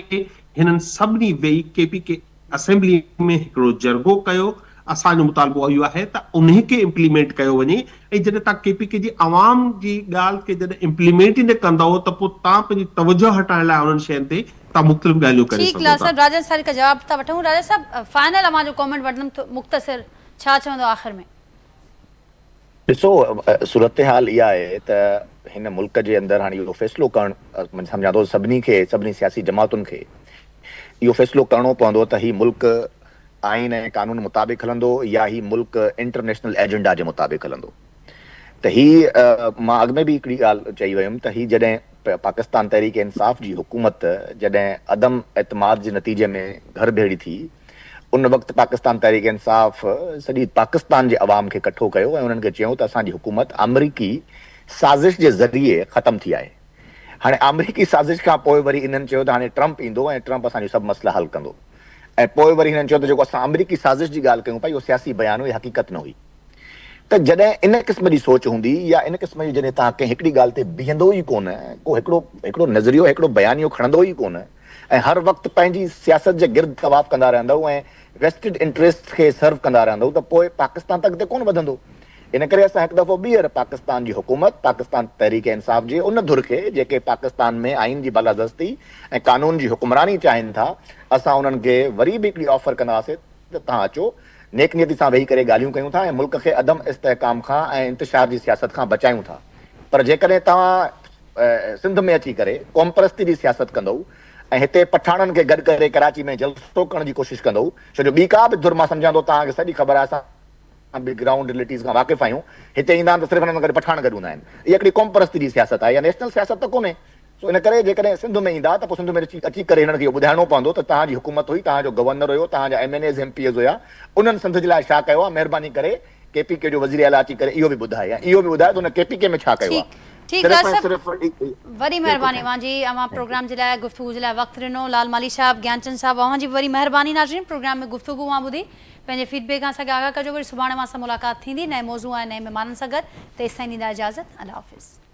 हिननि सभिनी वेही केपीके असेंबली में हिकिड़ो जरगो कयो। असांजो मुतालबो इहो आहे त उन्ही खे इम्प्लीमेंट कयो वञे, ऐं जॾहिं तव्हां केपीके जी अवाम जी ॻाल्हि खे जॾहिं इम्प्लीमेंट ई न कंदव त पोइ तव्हां पंहिंजी तवजो हटाइण लाइ उन्हनि शयुनि ते तव्हां मुख़्तलिफ़ ॻाल्हियूं करे ठीक सघो लाल था। साहब, राजन सारी का जवाब था वठूं। राजा साहब, फाइनल अमां जो कमेंट वठंदमि तो मुख़्तसिर छा चवंदो आख़िर में? ॾिसो, सूरत हाल इहा आहे त हिन मुल्क जे अंदरि हाणे इहो फ़ैसिलो करणु मां सम्झां थो सभिनी सियासी जमातुनि खे इहो फ़ैसिलो करिणो पवंदो त हीउ मुल्क आइन ऐं कानून मुताबिक़ हलंदो या ही मुल्क इंटरनेशनल एजेंडा जे मुताबिक़ हलंदो। त मां अॻु में बि हिकिड़ी ॻाल्हि चई वियुमि त जॾहिं पाकिस्तान तहरीक इंसाफ़ जी हुकूमत जॾहिं अदम एतमाद जे नतीजे में घर भेड़ी थी, उन वक़्तु पाकिस्तान तहरीक इंसाफ़ सॼी पाकिस्तान जे अवाम खे इकठो कयो ऐं उन्हनि खे चयूं त असांजी हुकूमत अमरीकी साज़िश जे ज़रिए ख़तमु थी आहे। हाणे अमरीकी साज़िश खां पोइ वरी इन्हनि चयो त हाणे ट्रंप ईंदो ऐं ट्रंप असांजी सभु मसइला हल कंदो, ऐं पोइ वरी हिननि चयो त जेको असां अमरीकी साज़िश जी ॻाल्हि कयूं पिया इहो सियासी बयानु हुई, हक़ीक़त न हुई। त जॾहिं इन क़िस्म जी सोच हूंदी या इन क़िस्म जी जॾहिं तव्हां कंहिं हिकिड़ी ॻाल्हि ते बीहंदो ई कोन, को हिकिड़ो नज़रियो हिकिड़ो बयानियो खणंदो ई कोन, ऐं हर वक़्तु पंहिंजी सियासत जे गिर्द तवाफ़ कंदा रहंदव ऐं वेस्टेड इंटरेस्ट खे सर्व कंदा रहंदव, त पोइ पाकिस्तान तक ते कोन वधंदो। इन करे असां हिकु दफ़ो ॿीहर पाकिस्तान जी हुकूमत, पाकिस्तान तहरीक इंसाफ़ जे उन धुर खे जेके पाकिस्तान में आइन जी बालादस्ती ऐं कानून जी हुकुमरानी चाहिनि था, असां उन्हनि खे वरी बि हिकिड़ी ऑफर कंदासीं त तव्हां अचो, नेक नियती सां वेही करे ॻाल्हियूं कयूं था ऐं मुल्क खे अदम इस्तेहकाम खां ऐं इंतिशार जी सियासत खां बचायूं था। पर जेकॾहिं तव्हां सिंध में अची करे क़ौम परस्ती जी सियासत कंदव ऐं हिते पठाणनि खे गॾु करे कराची में जलसो करण जी कोशिशि कंदव, छो जो ॿी का बि धुर मां सम्झां थो तव्हांखे सॼी ख़बर आहे, असां बि ग्राउंड रिलेटिव्स खां वाक़िफ़ आहियूं। हिते ईंदा आहिनि त सिर्फ़ु हुननि गॾु पठाण गॾु हूंदा आहिनि। इहा हिकिड़ी क़ौम परस्ती जी सियासत आहे, इहा नेशनल सियासत त कोन्हे। सो इन करे जेकॾहिं सिंध में ईंदा त पोइ सिंध में अची करे हिननि खे इहो ॿुधाइणो पवंदो त तव्हांजी हुकूमत हुई, तव्हांजो गवर्नर हुयो, तव्हांजा MNAs MPs हुया, उन्हनि सिंध जे लाइ छा कयो आहे, महिरबानी करे केपीके जो वज़ीर आला अची करे इहो बि ॿुधाए, ऐं इहो बि ॿुधाए त हुन केपीके में छा कयो ठीक आहे। ठीक राज साहब, वरी महिरबानी जी अवां प्रोग्राम जे लाइ गुफ्तगू जे लाइ वक़्तु ॾिनो। लाल माली साहब, ज्ञानचंद साहब, अवां जी वरी महिरबानी। नाज़रीन, प्रोग्राम में गुफ्तगू अवां ॿुधी पंहिंजे फीडबैक खां असांखे आगाह कजो। वरी सुभाणे मां सां मुलाक़ात थींदी नए मौज़ू ऐं नए महिमाननि सां गॾु। तेसिताईं ॾींदा इजाज़त। अल्लाह हाफ़िज़।